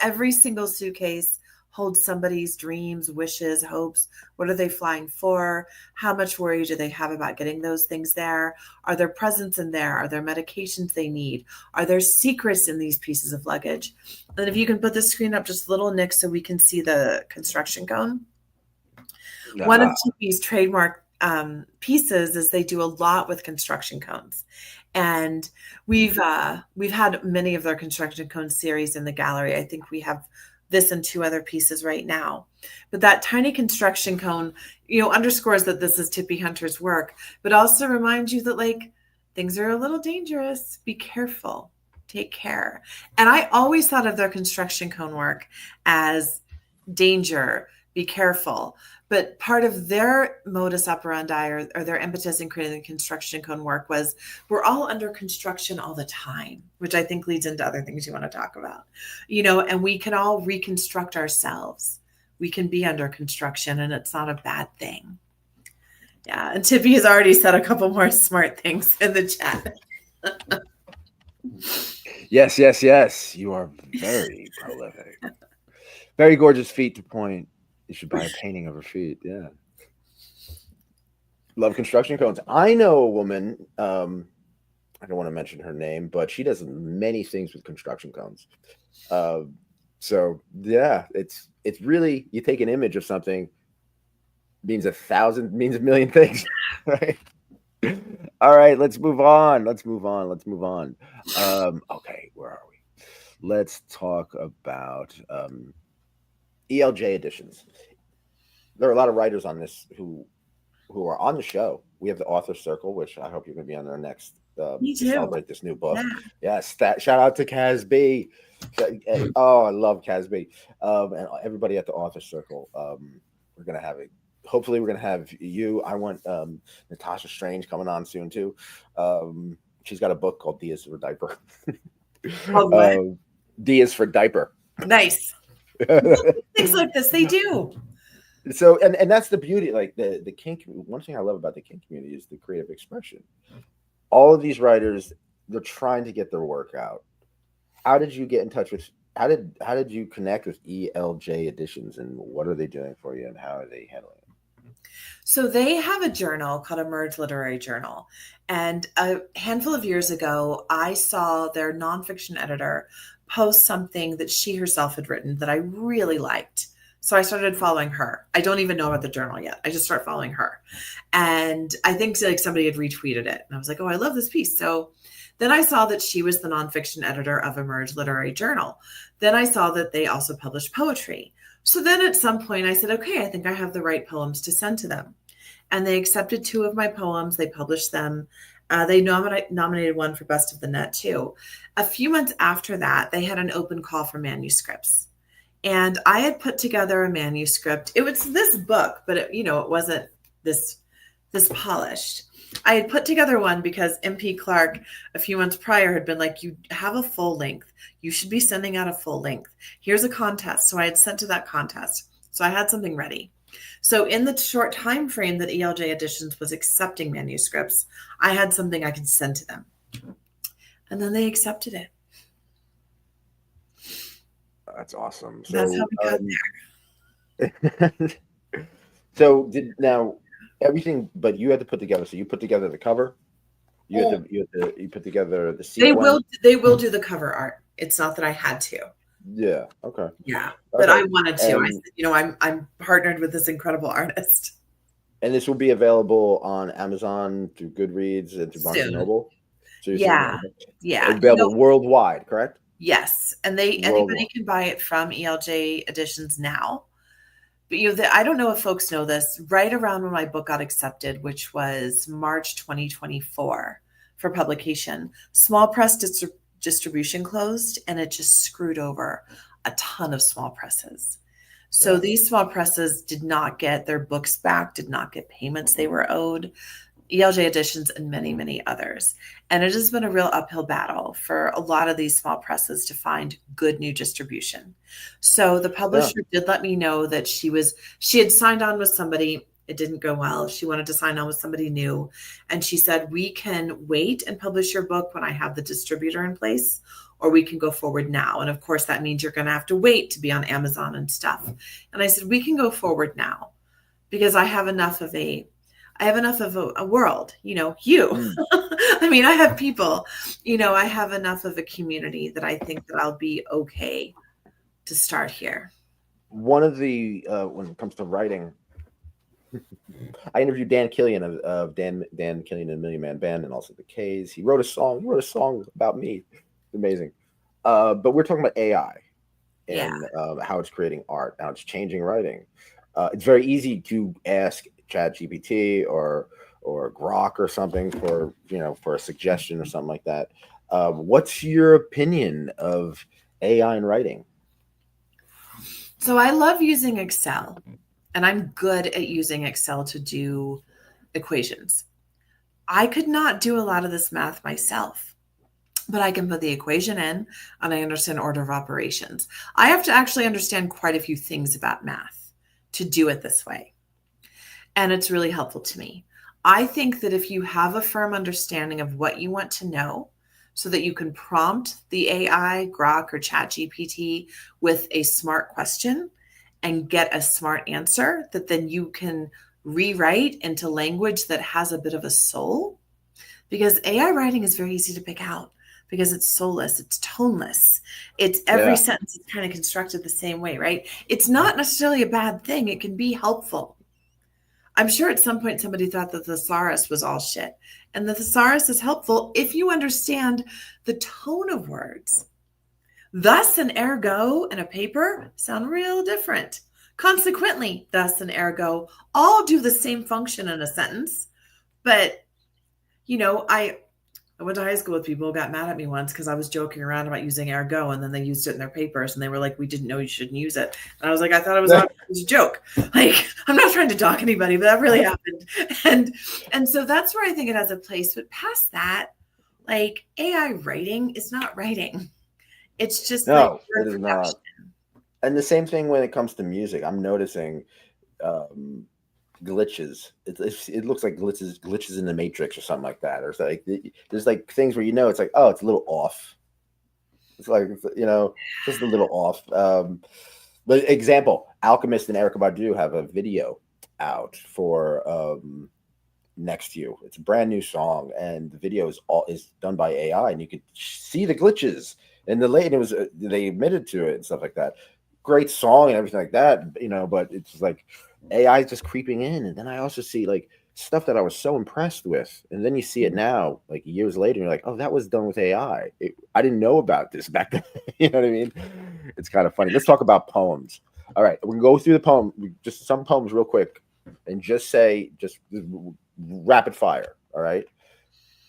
Every single suitcase holds somebody's dreams, wishes, hopes. What are they flying for? How much worry do they have about getting those things there? Are there presents in there? Are there medications they need? Are there secrets in these pieces of luggage? And if you can put the screen up just a little, Nick, so we can see the construction cone. One of Tippy's trademark pieces is they do a lot with construction cones. And we've had many of their construction cone series in the gallery. I think we have this and two other pieces right now. But that tiny construction cone, underscores that this is Tippy Hunter's work, but also reminds you that like things are a little dangerous. Be careful. Take care. And I always thought of their construction cone work as danger, be careful. But part of their modus operandi or their impetus in creating the construction cone work was we're all under construction all the time, which I think leads into other things you want to talk about, and we can all reconstruct ourselves. We can be under construction and it's not a bad thing. Yeah. And Tippy has already said a couple more smart things in the chat. Yes, yes, yes. You are very prolific. Very gorgeous feet to point. You should buy a painting of her feet. Yeah. Love construction cones. I know a woman, I don't want to mention her name, but she does many things with construction cones. So yeah, it's really, you take an image of something, means a million things, right? All right, let's move on. Okay, where are we? Let's talk about ELJ editions. There are a lot of writers on this who are on the show. We have the author circle, which I hope you're going to be on their next to celebrate this new book. Yeah. Yes, shout out to Kaz B. Oh, I love Kaz B. And everybody at the author circle. We're going to have it. Hopefully, we're going to have you. I want Natasha Strange coming on soon too. She's got a book called D is for Diaper. D is for Diaper. Nice. Things like this, they do. So, and that's the beauty. Like the kink. One thing I love about the kink community is the creative expression. All of these writers, they're trying to get their work out. How did you get in touch with? How did you connect with ELJ Editions, and what are they doing for you, and how are they handling it? So they have a journal called Emerge Literary Journal. And a handful of years ago, I saw their nonfiction editor post something that she herself had written that I really liked. So I started following her. I don't even know about the journal yet. I just started following her. And I think like somebody had retweeted it. And I was like, oh, I love this piece. So then I saw that she was the nonfiction editor of Emerge Literary Journal. Then I saw that they also published poetry. So then at some point I said, okay, I think I have the right poems to send to them. And they accepted 2 of my poems. They published them. They nominated one for Best of the Net too. A few months after that, they had an open call for manuscripts. And I had put together a manuscript. It was this book, but it wasn't this polished. I had put together one because MP Clark a few months prior had been like, you have a full length. You should be sending out a full length. Here's a contest. So I had sent to that contest. So I had something ready. So in the short time frame that ELJ Editions was accepting manuscripts, I had something I could send to them. And then they accepted it. That's awesome. So, that's how we got there. So now everything, but you had to put together. So you put together the cover. You put together the sequence. They will do the cover art. It's not that I had to. Yeah. Okay. Yeah, but I wanted to. I said, I'm partnered with this incredible artist. And this will be available on Amazon, through Goodreads, and through Barnes & Noble. So yeah. Available worldwide, correct? Yes, and anybody can buy it from ELJ Editions now. But I don't know if folks know this. Right around when my book got accepted, which was March 2024 for publication, small press distribution closed, and it just screwed over a ton of small presses. So these small presses did not get their books back, did not get payments they were owed. ELJ Editions and many, many others. And it has been a real uphill battle for a lot of these small presses to find good new distribution. So the publisher did let me know that she had signed on with somebody. It didn't go well. She wanted to sign on with somebody new. And she said, we can wait and publish your book when I have the distributor in place, or we can go forward now. And of course, that means you're going to have to wait to be on Amazon and stuff. And I said, we can go forward now because I have enough of a world, you. I mean, I have people, I have enough of a community that I think that I'll be okay to start here. One of the, when it comes to writing, I interviewed Dan Killian of Dan Killian and the Million Man Band, and also the K's. He wrote a song. He wrote a song about me. It's amazing. But we're talking about AI Yeah. and how it's creating art, how it's changing writing. It's very easy to ask ChatGPT or Grok or something for for a suggestion or something like that. What's your opinion of AI in writing? So I love using Excel, and I'm good at using Excel to do equations. I could not do a lot of this math myself, but I can put the equation in and I understand order of operations. I have to actually understand quite a few things about math to do it this way. And it's really helpful to me. I think that if you have a firm understanding of what you want to know, so that you can prompt the AI, Grok, or ChatGPT with a smart question and get a smart answer that then you can rewrite into language that has a bit of a soul. Because AI writing is very easy to pick out because it's soulless, it's toneless. It's every Yeah, sentence is kind of constructed the same way, right? It's not necessarily a bad thing. It can be helpful. I'm sure at some point somebody thought that the thesaurus was all shit. And the thesaurus is helpful if you understand the tone of words. Thus and ergo in a paper sound real different. Consequently, thus and ergo all do the same function in a sentence. But, I went to high school with people who got mad at me once because I was joking around about using ergo, and then they used it in their papers and they were like, we didn't know you shouldn't use it. And I was like, I thought it was a joke. Like, I'm not trying to dock anybody, but that really happened. And so that's where I think it has a place. But past that, like AI writing is not writing. It's just like no, it word is production. not. And the same thing when it comes to music. I'm noticing um, glitches. It looks like glitches in the matrix or something like that. Or it's like there's like things where it's like, oh, it's a little off. It's like just a little off. But example, Alchemist and Erica Badu have a video out for Next to You. It's a brand new song, and the video is done by AI, and you could see the glitches and the late. It was they admitted to it and stuff like that. Great song and everything like that, but it's like AI is just creeping in, and then I also see like stuff that I was so impressed with, and then you see it now, like years later, and you're like, oh, that was done with AI. I didn't know about this back then. You know what I mean? It's kind of funny. Let's talk about poems. All right, we can go through the poem, just some poems real quick, and just say rapid fire. All right.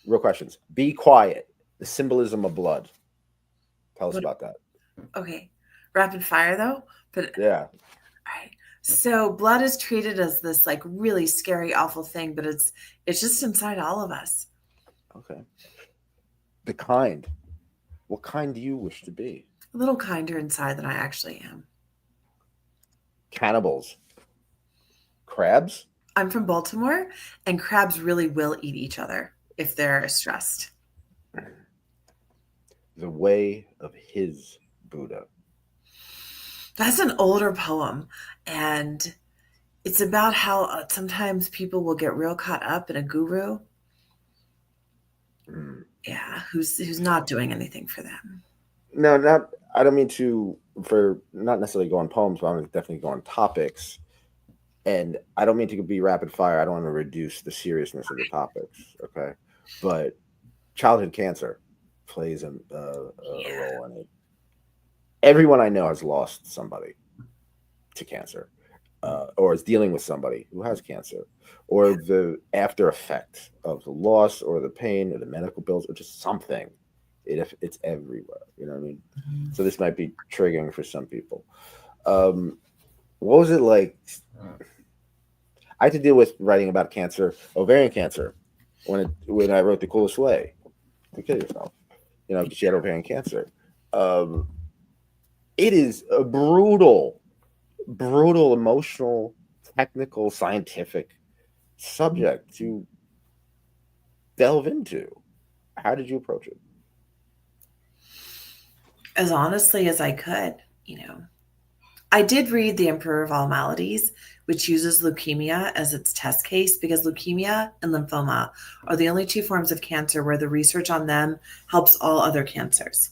Real questions. Be quiet. The symbolism of blood. Tell us What, about that. okay. Rapid fire though. But Yeah. right. So blood is treated as this like really scary, awful thing, but it's just inside all of us. Okay. The kind. What kind do you wish to be? A little kinder inside than I actually am. Cannibals. Crabs. I'm from Baltimore, and crabs really will eat each other if they're stressed. The way of his Buddha. That's an older poem, and it's about how sometimes people will get real caught up in a guru, Mm. yeah, who's not doing anything for them. No, not. I don't mean to for not necessarily go on poems, but I'm definitely go on topics. And I don't mean to be rapid fire. I don't want to reduce the seriousness of the topics. Okay, but childhood cancer plays a Yeah. role in it. Everyone I know has lost somebody to cancer, or is dealing with somebody who has cancer, or the after effect of the loss, or the pain, or the medical bills, or just something. It's everywhere. You know what I mean? So this might be triggering for some people. Um, what was it like? I had to deal with writing about cancer, ovarian cancer, when I wrote The Coolest Way to Kill Yourself. Because she had ovarian cancer. Um, it is a brutal, emotional, technical, scientific subject to delve into. How did you approach it? As honestly as I could, you know. I did read The Emperor of All Maladies, which uses leukemia as its test case because leukemia and lymphoma are the only two forms of cancer where the research on them helps all other cancers.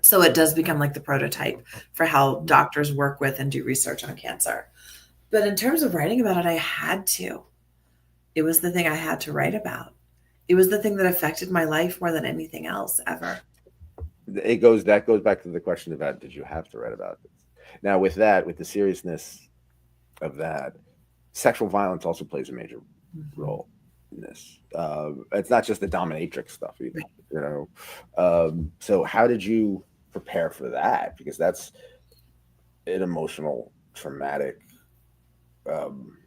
So it does become like the prototype for how doctors work with and do research on cancer. But in terms of writing about it, I had to. It was the thing I had to write about. It was the thing that affected my life more than anything else ever. That goes back to the question about did you have to write about this? Now, with that, with the seriousness of that, sexual violence also plays a major Mhm. role in this. It's not just the dominatrix stuff either, Right. you know. So, how did you prepare for that? Because that's an emotional, traumatic um,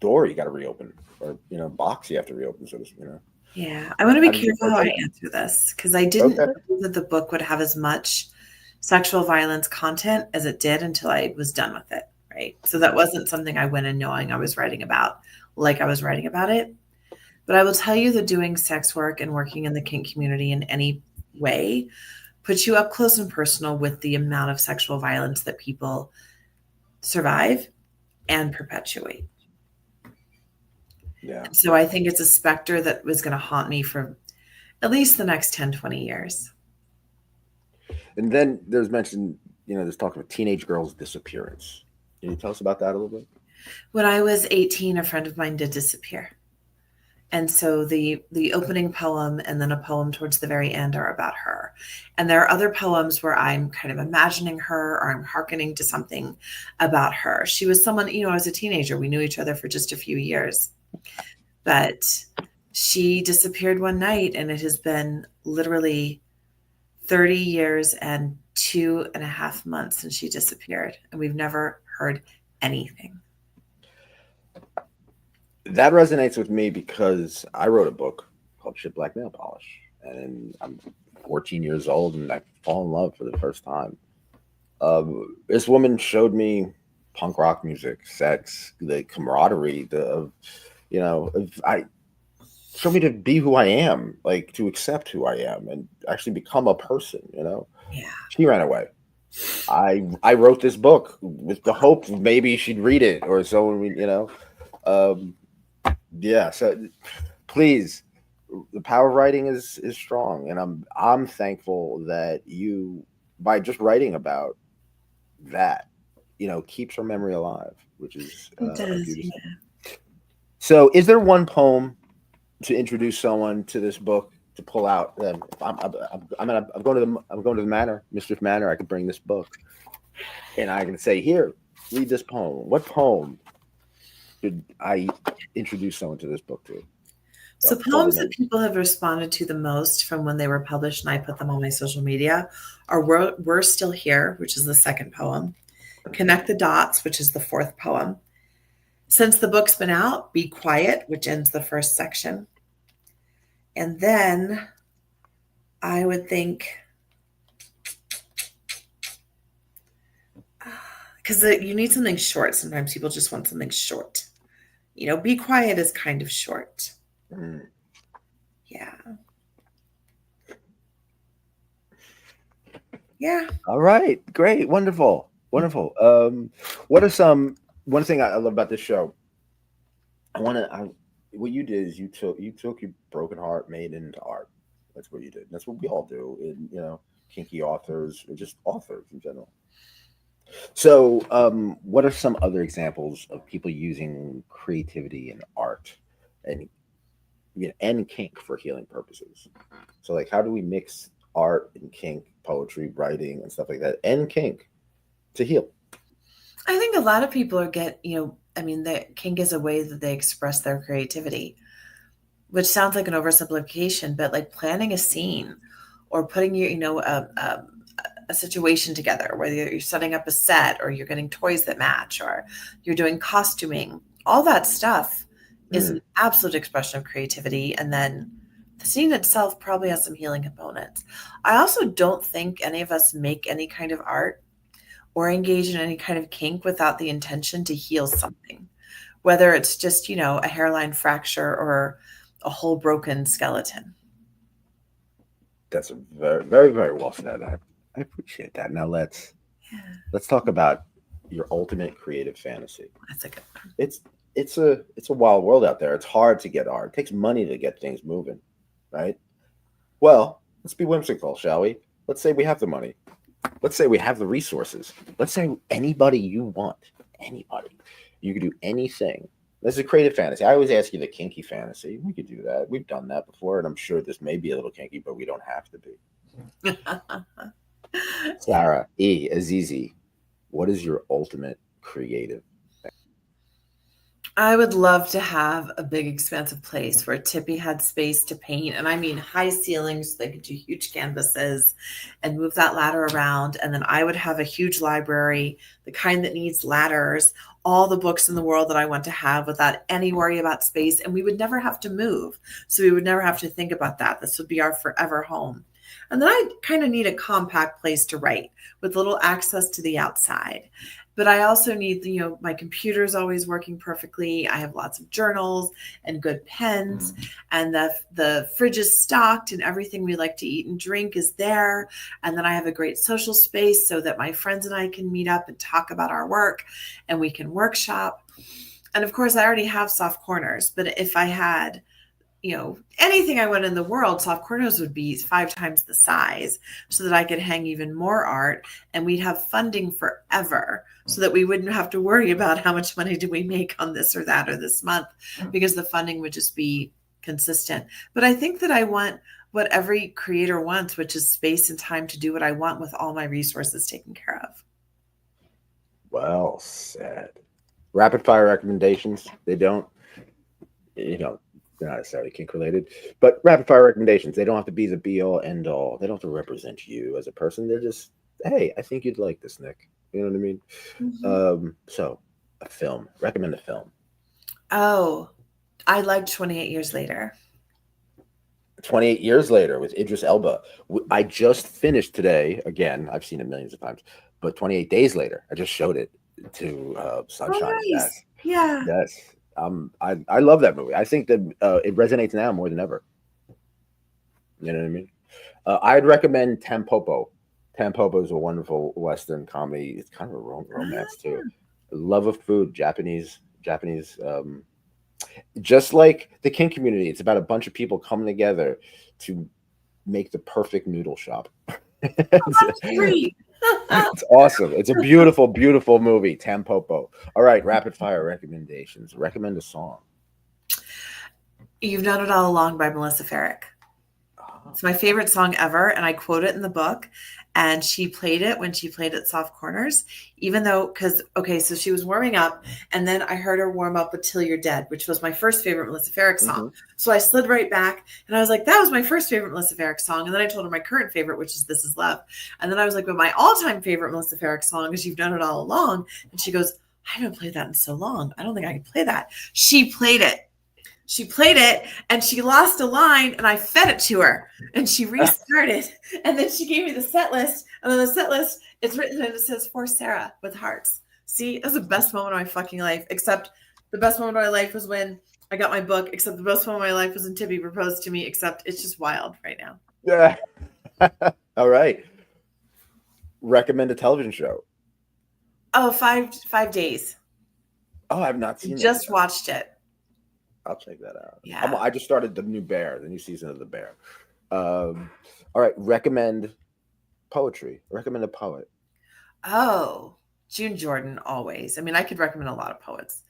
door you got to reopen, or box you have to reopen. So, Yeah, I want to be how did you careful approach how I that? answer this because I didn't Okay. know that the book would have as much sexual violence content as it did until I was done with it, right? So that wasn't something I went in knowing I was writing about, like I was writing about it. But I will tell you that doing sex work and working in the kink community in any way puts you up close and personal with the amount of sexual violence that people survive and perpetuate. Yeah. And so I think it's a specter that was going to haunt me for at least the next 10, 20 years. And then there's mention, there's talk of a teenage girl's disappearance. Can you tell us about that a little bit? When I was 18, a friend of mine did disappear. And so the opening poem and then a poem towards the very end are about her. And there are other poems where I'm kind of imagining her or I'm hearkening to something about her. She was someone, as a teenager, we knew each other for just a few years, but she disappeared one night and it has been literally 30 years and 2.5 months since she disappeared. And we've never heard anything. That resonates with me because I wrote a book called Shit Black Nail Polish, and I'm 14 years old, and I fall in love for the first time. This woman showed me punk rock music, sex, the camaraderie, I showed me to be who I am, like to accept who I am, and actually become a person. Yeah. She ran away. I wrote this book with the hope maybe she'd read it or someone. Um, yeah. So please, the power of writing is strong, and I'm thankful that you, by just writing about that, keeps her memory alive, which is It a does. beautiful. Yeah. So, is there one poem to introduce someone to this book to pull out? I'm going to the manor, Mischief Manor. I could bring this book, and I can say, here, read this poem. What poem should I introduce someone to this book to? So Pull poems them that in. people have responded to the most from when they were published and I put them on my social media are We're Still Here, which is the second poem, Connect the Dots, which is the fourth poem. Since the book's been out, Be Quiet, which ends the first section. And then I would think, because you need something short. Sometimes people just want something short. Be Quiet is kind of short. Mm. Yeah. Yeah. All right, great, wonderful, wonderful. What are some one thing I love about this show? I want to. What you did is you took your broken heart, made it into art. That's what you did. That's what we all do. And kinky authors or just authors in general. So, what are some other examples of people using creativity and art and and kink for healing purposes? So, like, how do we mix art and kink, poetry, writing, and stuff like that, and kink to heal? I think a lot of people I mean, the kink is a way that they express their creativity, which sounds like an oversimplification, but like planning a scene or putting a situation together, whether you're setting up a set or you're getting toys that match or you're doing costuming, all that stuff is Mm, an absolute expression of creativity. And then the scene itself probably has some healing components. I also don't think any of us make any kind of art or engage in any kind of kink without the intention to heal something, whether it's just, a hairline fracture or a whole broken skeleton. that's a very, very, very well said. I appreciate that. Now Yeah, let's talk about your ultimate creative fantasy. that's a good one. It's it's a wild world out there. It's hard to get art. It takes money to get things moving, right? Well, let's be whimsical, shall we? Let's say we have the money. Let's say we have the resources. Let's say anybody you want, anybody. You could do anything. This is a creative fantasy. I always ask you the kinky fantasy. We could do that. We've done that before, and I'm sure this may be a little kinky, but we don't have to be. Sarah E. Azizi, what is your ultimate creative? I would love to have a big, expansive place where Tippy had space to paint. And I mean, high ceilings, so they could do huge canvases and move that ladder around. And then I would have a huge library, the kind that needs ladders, all the books in the world that I want to have without any worry about space. And we would never have to move. So we would never have to think about that. This would be our forever home. And then I kind of need a compact place to write with little access to the outside. But I also need, my computer is always working perfectly. I have lots of journals and good pens, and the fridge is stocked, and everything we like to eat and drink is there. And then I have a great social space so that my friends and I can meet up and talk about our work, and we can workshop. And of course, I already have soft corners, but if I had anything I want in the world, soft corners would be 5 times the size so that I could hang even more art, and we'd have funding forever so that we wouldn't have to worry about how much money do we make on this or that or this month, because the funding would just be consistent. But I think that I want what every creator wants, which is space and time to do what I want with all my resources taken care of. Well said. Rapid fire recommendations. They don't, they're not necessarily kink related, but rapid fire recommendations. They don't have to be the be all end all. They don't have to represent you as a person. They're just, hey, I think you'd like this, Nick. You know what I mean? Mm-hmm. So a film. Recommend a film. Oh, I like 28 Years Later. 28 Years Later with Idris Elba. I just finished today. Again, I've seen it millions of times, but 28 Days Later. I just showed it to Sunshine. Oh, nice. Yeah. Yes. I love that movie. I think that it resonates now more than ever. You know what I mean? I'd recommend Tampopo. Tampopo is a wonderful Western comedy. It's kind of a romance too. Love of food, Japanese. Just like the kink community, it's about a bunch of people coming together to make the perfect noodle shop. That's great. It's awesome. It's a beautiful, beautiful movie, Tampopo. All right, rapid fire recommendations. Recommend a song. You've Known It All Along by Melissa Ferrick. It's my favorite song ever, and I quote it in the book. And she played it when she played at Soft Corners, even though, so she was warming up, and then I heard her warm up with Till You're Dead, which was my first favorite Melissa Ferrick song. Mm-hmm. So I slid right back, and I was like, that was my first favorite Melissa Ferrick song. And then I told her my current favorite, which is This Is Love. And then I was like, but my all-time favorite Melissa Ferrick song is You've Known It All Along. And she goes, I haven't played that in so long. I don't think I can play that. She played it. And she lost a line, and I fed it to her, and she restarted. And then she gave me the set list, and on the set list, it's written and it says for Sera with hearts. See, it was the best moment of my fucking life, except the best moment of my life was when I got my book, except the best moment of my life was when Tippy proposed to me, except it's just wild right now. Yeah. All right. Recommend a television show. Oh, 5 days. Oh, I've not seen it. Just watched it. I'll check that out. Yeah. I just started the new season of The Bear. All right. Recommend poetry. Recommend a poet. Oh, June Jordan, always. I mean, I could recommend a lot of poets.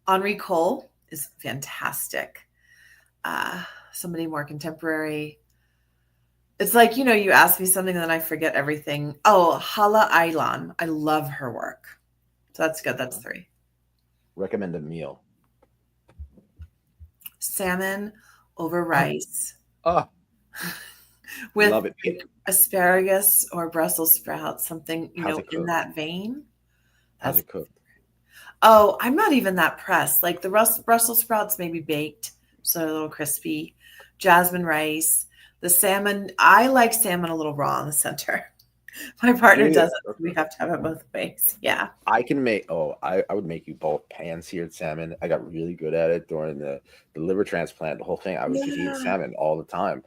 Henri Cole is fantastic. Somebody more contemporary. It's like, you ask me something and then I forget everything. Oh, Hala Aylan. I love her work. So that's good. That's 3. Recommend a meal. Salmon over rice. Oh, with love it. Asparagus or Brussels sprouts, something, in that vein. How's it cooked? Oh, I'm not even that pressed. Like the Brussels sprouts maybe baked, so a little crispy. Jasmine rice. The salmon, I like salmon a little raw in the center. My partner doesn't. Okay. We have to have it both ways. Yeah. I can make, I would make you both pan-seared salmon. I got really good at it during the liver transplant, the whole thing. I was just eating salmon all the time.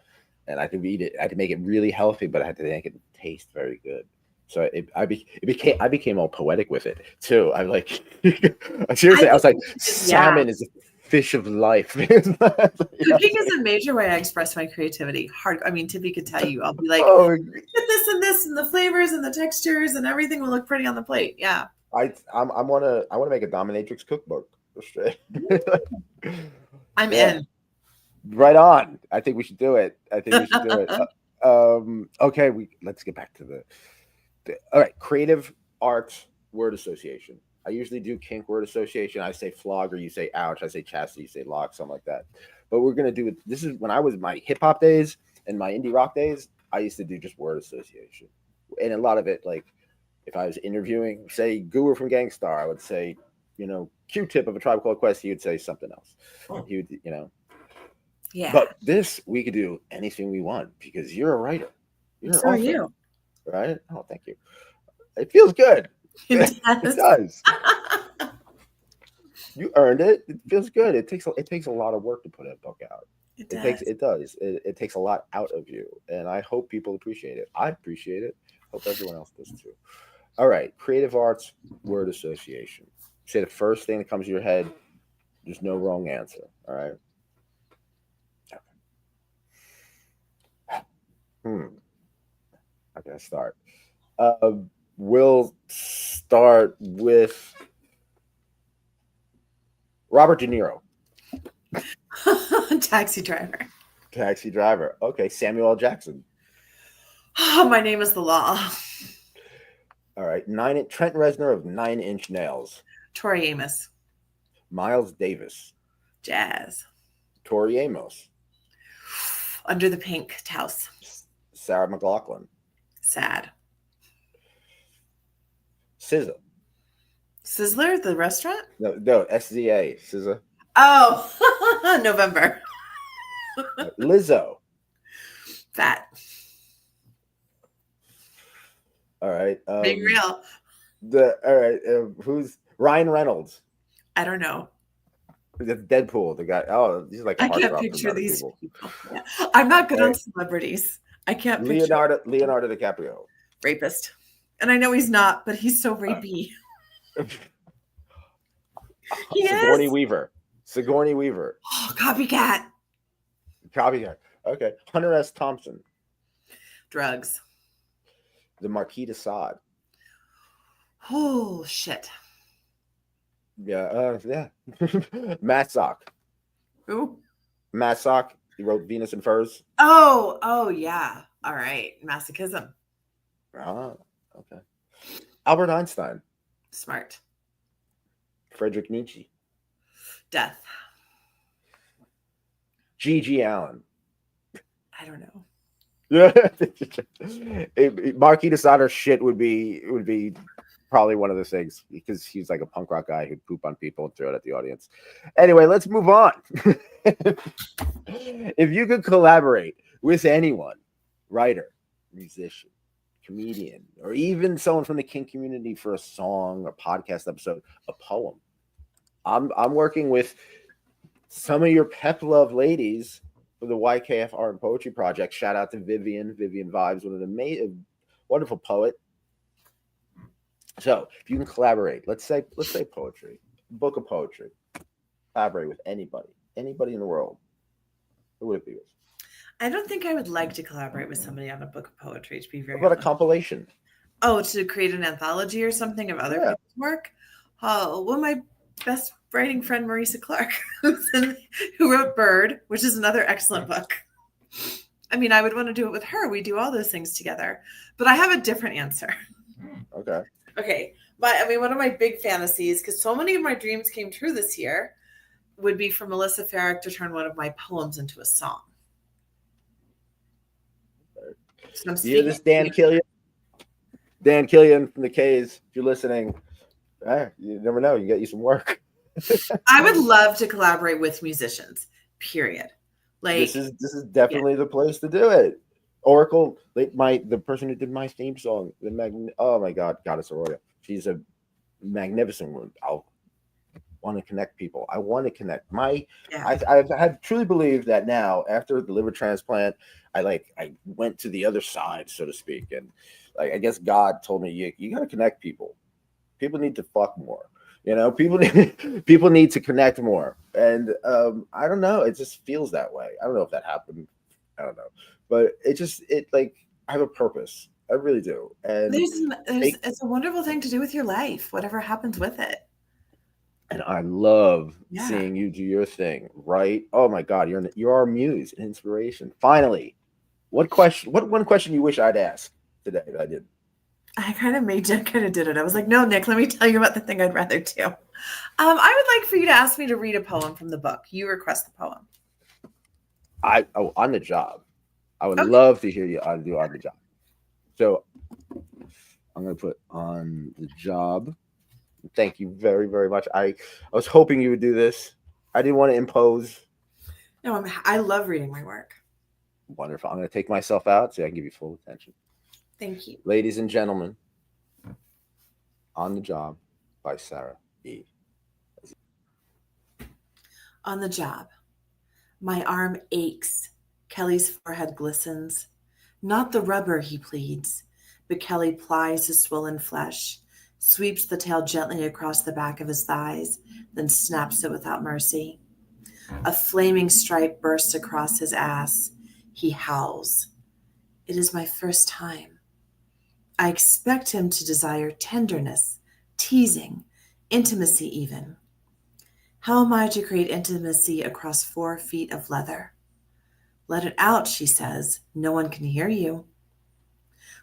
And I could eat it. I could make it really healthy, but I had to make it taste very good. So I became all poetic with it too. I'm like, seriously, I was like, salmon is a fish of life. Cooking is a major way I express my creativity. Tippy could tell you. I'll be like, get this and this and the flavors and the textures and everything will look pretty on the plate. Yeah. I wanna make a dominatrix cookbook. I'm Yeah, in. right on. I think we should do it. I think we should do it. Okay, we let's get back to all right. Creative arts word association. I usually do kink word association. I say flog or you say ouch. I say chastity, you say lock, something like that. But we're gonna do it. This is when I was my hip hop days and my indie rock days. I used to do just word association, and a lot of it like if I was interviewing, say Guru from Gangstar, I would say, Q-Tip of a Tribe Called Quest. He would say something else. He would. Yeah. But this we could do anything we want because you're a writer, you're an So are author, you. right? Oh, thank you. It feels good. It It does. does. You earned it. It feels good. It takes a lot of work to put a book out. It It takes does. it does. It takes a lot out of you, and I hope people appreciate it. I appreciate it. Hope everyone else does too. All right, creative arts word association. Say the first thing that comes to your head. There's no wrong answer. All right. Hmm. How can I start? Uh, we'll start with Robert De Niro, Taxi driver. taxi driver. Okay, Samuel L. Jackson. Oh, my name is the law. All right, Trent Reznor of Nine Inch Nails. Tori Amos. Miles Davis. Jazz. Tori Amos. Under the Pink House. Sarah McLaughlin. Sad. SZA. Sizzler, the restaurant? No, SZA. SZA. Oh, November. Lizzo. Fat. All right. Being real. All right. Who's Ryan Reynolds? I don't know. The Deadpool. The guy. Oh, he's like a I can't heartthrob for picture other these people. people. Yeah. I'm not good All on right. celebrities. I can't picture Leonardo DiCaprio. rapist. And I know he's not, but he's so rapey. He Sigourney is. Weaver. Sigourney Weaver. Oh, copycat. Copycat. Okay. Hunter S. Thompson. Drugs. The Marquis de Sade. Oh, shit. Yeah. Matt Sock. Who? Matt Sock. He wrote Venus and Furs. Oh, yeah. All right. Masochism. Ah, okay. Albert Einstein. Smart. Friedrich Nietzsche. Death. G.G. Allen. I don't know. Marquis de Sade shit would be probably one of those things because he's like a punk rock guy who'd poop on people and throw it at the audience. Anyway, let's move on. If you could collaborate with anyone, writer, musician, comedian, or even someone from the kink community for a song or podcast episode, a poem. I'm working with some of your pep love ladies for the YKF Art and Poetry Project. Shout out to Vivian Vibes, one of the amazing, wonderful poet. So if you can collaborate, let's say poetry, book of poetry, collaborate with anybody in the world. Who would it be with? I don't think I would like to collaborate with somebody on a book of poetry, to be very What about honest. a compilation? Oh, to create an anthology or something of other people's work? Oh, well, my best writing friend, Marisa Clark, who wrote Bird, which is another excellent book. I mean, I would want to do it with her. We do all those things together. But I have a different answer. Okay. One of my big fantasies, because so many of my dreams came true this year, would be for Melissa Farrick to turn one of my poems into a song. So you hear this, Dan Killian? Dan Killian from the K's, if you're listening, you never know. You get you some work. I would love to collaborate with musicians, period. Like this is definitely the place to do it. Oracle, the person who did my theme song, oh my God, Goddess Aurora. She's a magnificent woman. I want to connect people. I want to connect. I've truly believed that now after the liver transplant, I went to the other side, so to speak, and I guess God told me you got to connect people. People need to fuck more. People need to connect more, and I don't know. It just feels that way. I don't know if that happened. I don't know, but I have a purpose. I really do. And take It's a wonderful thing to do with your life, whatever happens with it. and I love Yeah. seeing you do your thing, right? Oh my God, you're our muse and inspiration. Finally, what one question you wish I'd ask today that I didn't? I kind of did it. I was like, no, Nick, let me tell you about the thing I'd rather do. I would like for you to ask me to read a poem from the book. You request the poem. On the job. I would Okay. love to hear you do on the job. So I'm gonna put on the job. Thank you very, very much. I was hoping you would do this. I didn't want to impose. No, I love reading my work. Wonderful. I'm gonna take myself out so I can give you full attention. Thank you. Ladies and gentlemen, On the Job by Sarah E. On the job. My arm aches. Kelly's forehead glistens. Not the rubber, he pleads, but Kelly plies his swollen flesh, sweeps the tail gently across the back of his thighs, then snaps it without mercy. A flaming stripe bursts across his ass. He howls. It is my first time. I expect him to desire tenderness, teasing, intimacy even. How am I to create intimacy across 4 feet of leather? Let it out, she says. No one can hear you.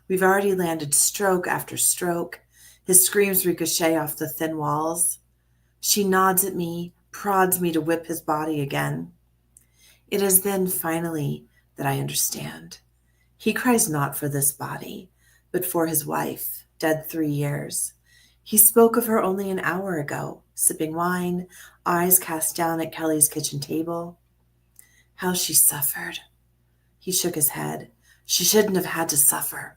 We've already landed stroke after stroke. His screams ricochet off the thin walls. She nods at me, prods me to whip his body again. It is then, finally, that I understand. He cries not for this body, but for his wife, dead 3 years. He spoke of her only an hour ago, sipping wine, eyes cast down at Kelly's kitchen table. How she suffered. He shook his head. She shouldn't have had to suffer.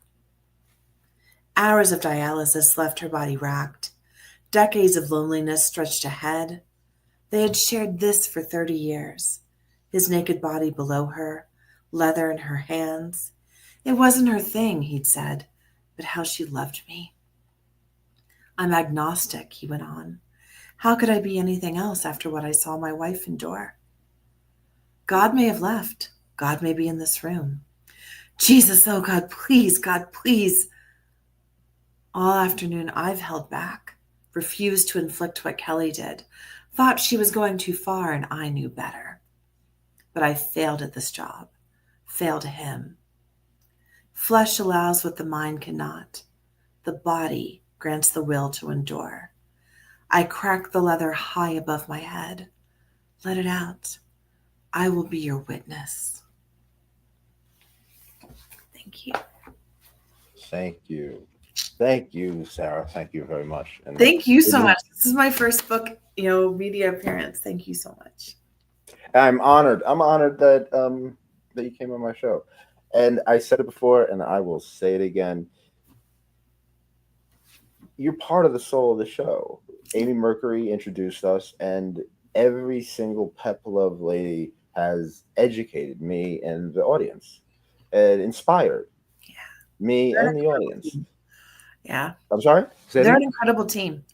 Hours of dialysis left her body racked. Decades of loneliness stretched ahead. They had shared this for 30 years. His naked body below her, leather in her hands. It wasn't her thing, he'd said, but how she loved me. I'm agnostic, he went on. How could I be anything else after what I saw my wife endure? God may have left. God may be in this room. Jesus, oh God, please, God, please. All afternoon I've held back, refused to inflict what Kelly did, thought she was going too far and I knew better. But I failed at this job, failed him. Flesh allows what the mind cannot. The body grants the will to endure. I crack the leather high above my head. Let it out. I will be your witness. Thank you. Thank you. Thank you, Sarah. Thank you very much. And Thank you so much. This is my first book, media appearance. Thank you so much. I'm honored. I'm honored that you came on my show. And I said it before, and I will say it again. You're part of the soul of the show. Amy Mercury introduced us, and every single Pep Love lady has educated me and the audience and inspired me They're an and the incredible audience. team. Yeah. I'm sorry? They're an incredible team.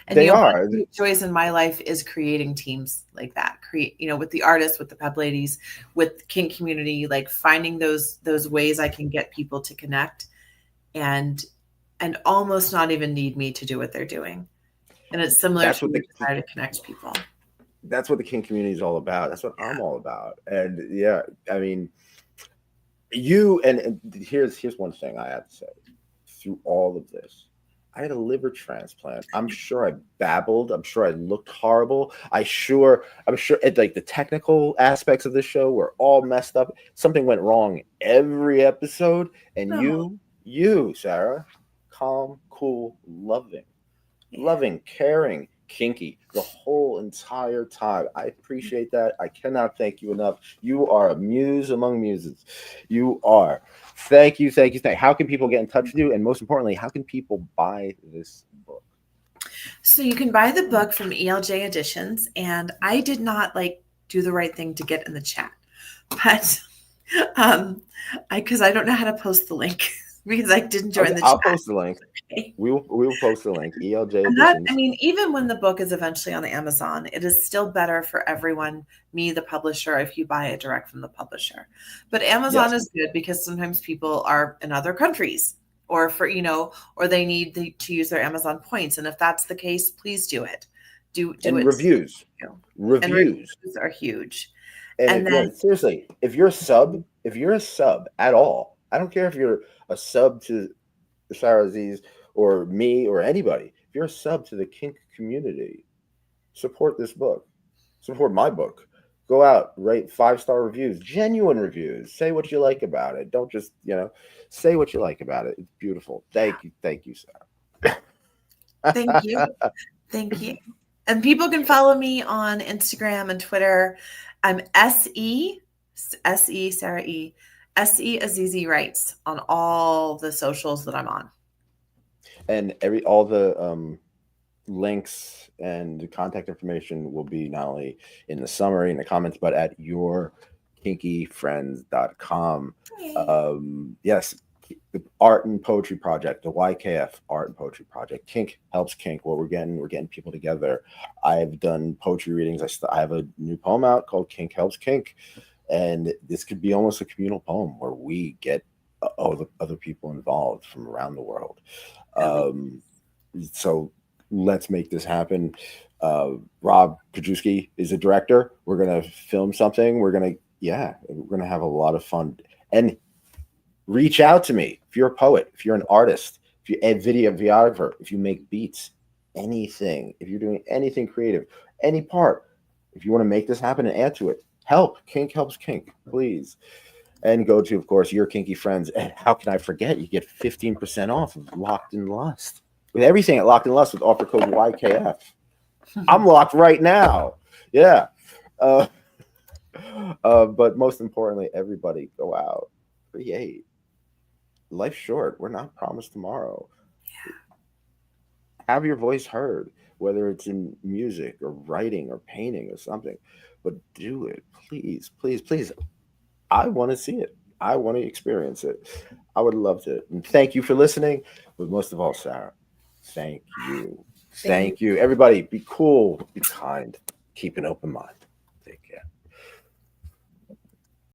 And They one are. of the joys in my life is creating teams like that. With the artists, with the Pep ladies, with the kink community, like finding those ways I can get people to connect and almost not even need me to do what they're doing. And it's similar That's to what your the desire to connect people. that's what the kink community is all about. That's what I'm all about. And yeah, I mean, and here's one thing I have to say. Through all of this, I had a liver transplant. I'm sure I babbled. I'm sure I looked horrible. I'm sure like the technical aspects of the show were all messed up. Something went wrong every episode. And No. you, Sarah, calm, cool, loving, caring, kinky, the whole entire time. I appreciate that. I cannot thank you enough. You are a muse among muses. You are. Thank you. How can people get in touch with you? And most importantly, how can people buy this book? So you can buy the book from ELJ Editions, and I did not do the right thing to get in the chat, but because I don't know how to post the link because I didn't join the I'll chat. post the link. Okay. We will post the link. ELJ And Editions. even when the book is eventually on Amazon, it is still better for everyone, me, the publisher, if you buy it direct from the publisher. But Amazon is good because sometimes people are in other countries or for, or they need to use their Amazon points. And if that's the case, please do it. Do And it. reviews, And reviews. reviews are huge. And And yeah, then seriously, if you're a sub at all, I don't care if you're a sub to Sera Aziz or me or anybody. If you're a sub to the kink community, support this book. Support my book. Go out, write 5-star reviews, genuine reviews. Say what you like about it. Don't just, say what you like about it. It's beautiful. Thank you, Sera. thank you. Thank you. And people can follow me on Instagram and Twitter. I'm Sarah E. SE Azizi Writes on all the socials that I'm on. And all the links and contact information will be not only in the summary and the comments, but at yourkinkyfriends.com. Yes, the Art and Poetry Project, the YKF Art and Poetry Project. Kink helps kink. What we're getting people together. I've done poetry readings. I have a new poem out called Kink Helps Kink, and this could be almost a communal poem where we get other people involved from around the world. So let's make this happen. Rob Kajewski is a director. We're gonna film something. We're gonna have a lot of fun. And reach out to me if you're a poet, if you're an artist, if you're a videographer, if you make beats, anything. If you're doing anything creative, any part, if you want to make this happen and add to it, help. Kink helps kink, please. And go to, of course, Your Kinky Friends. And how can I forget? You get 15% off of Locked in Lust. With everything at Locked in Lust with offer code YKF. I'm locked right now. Yeah. But most importantly, everybody go out, create. Life's short. We're not promised tomorrow. Yeah. Have your voice heard, whether it's in music or writing or painting or something. But do it, please, please, please. I want to see it. I want to experience it. I would love to. And thank you for listening. But most of all, Sera, thank you. Thank you. Everybody, be cool, be kind, keep an open mind.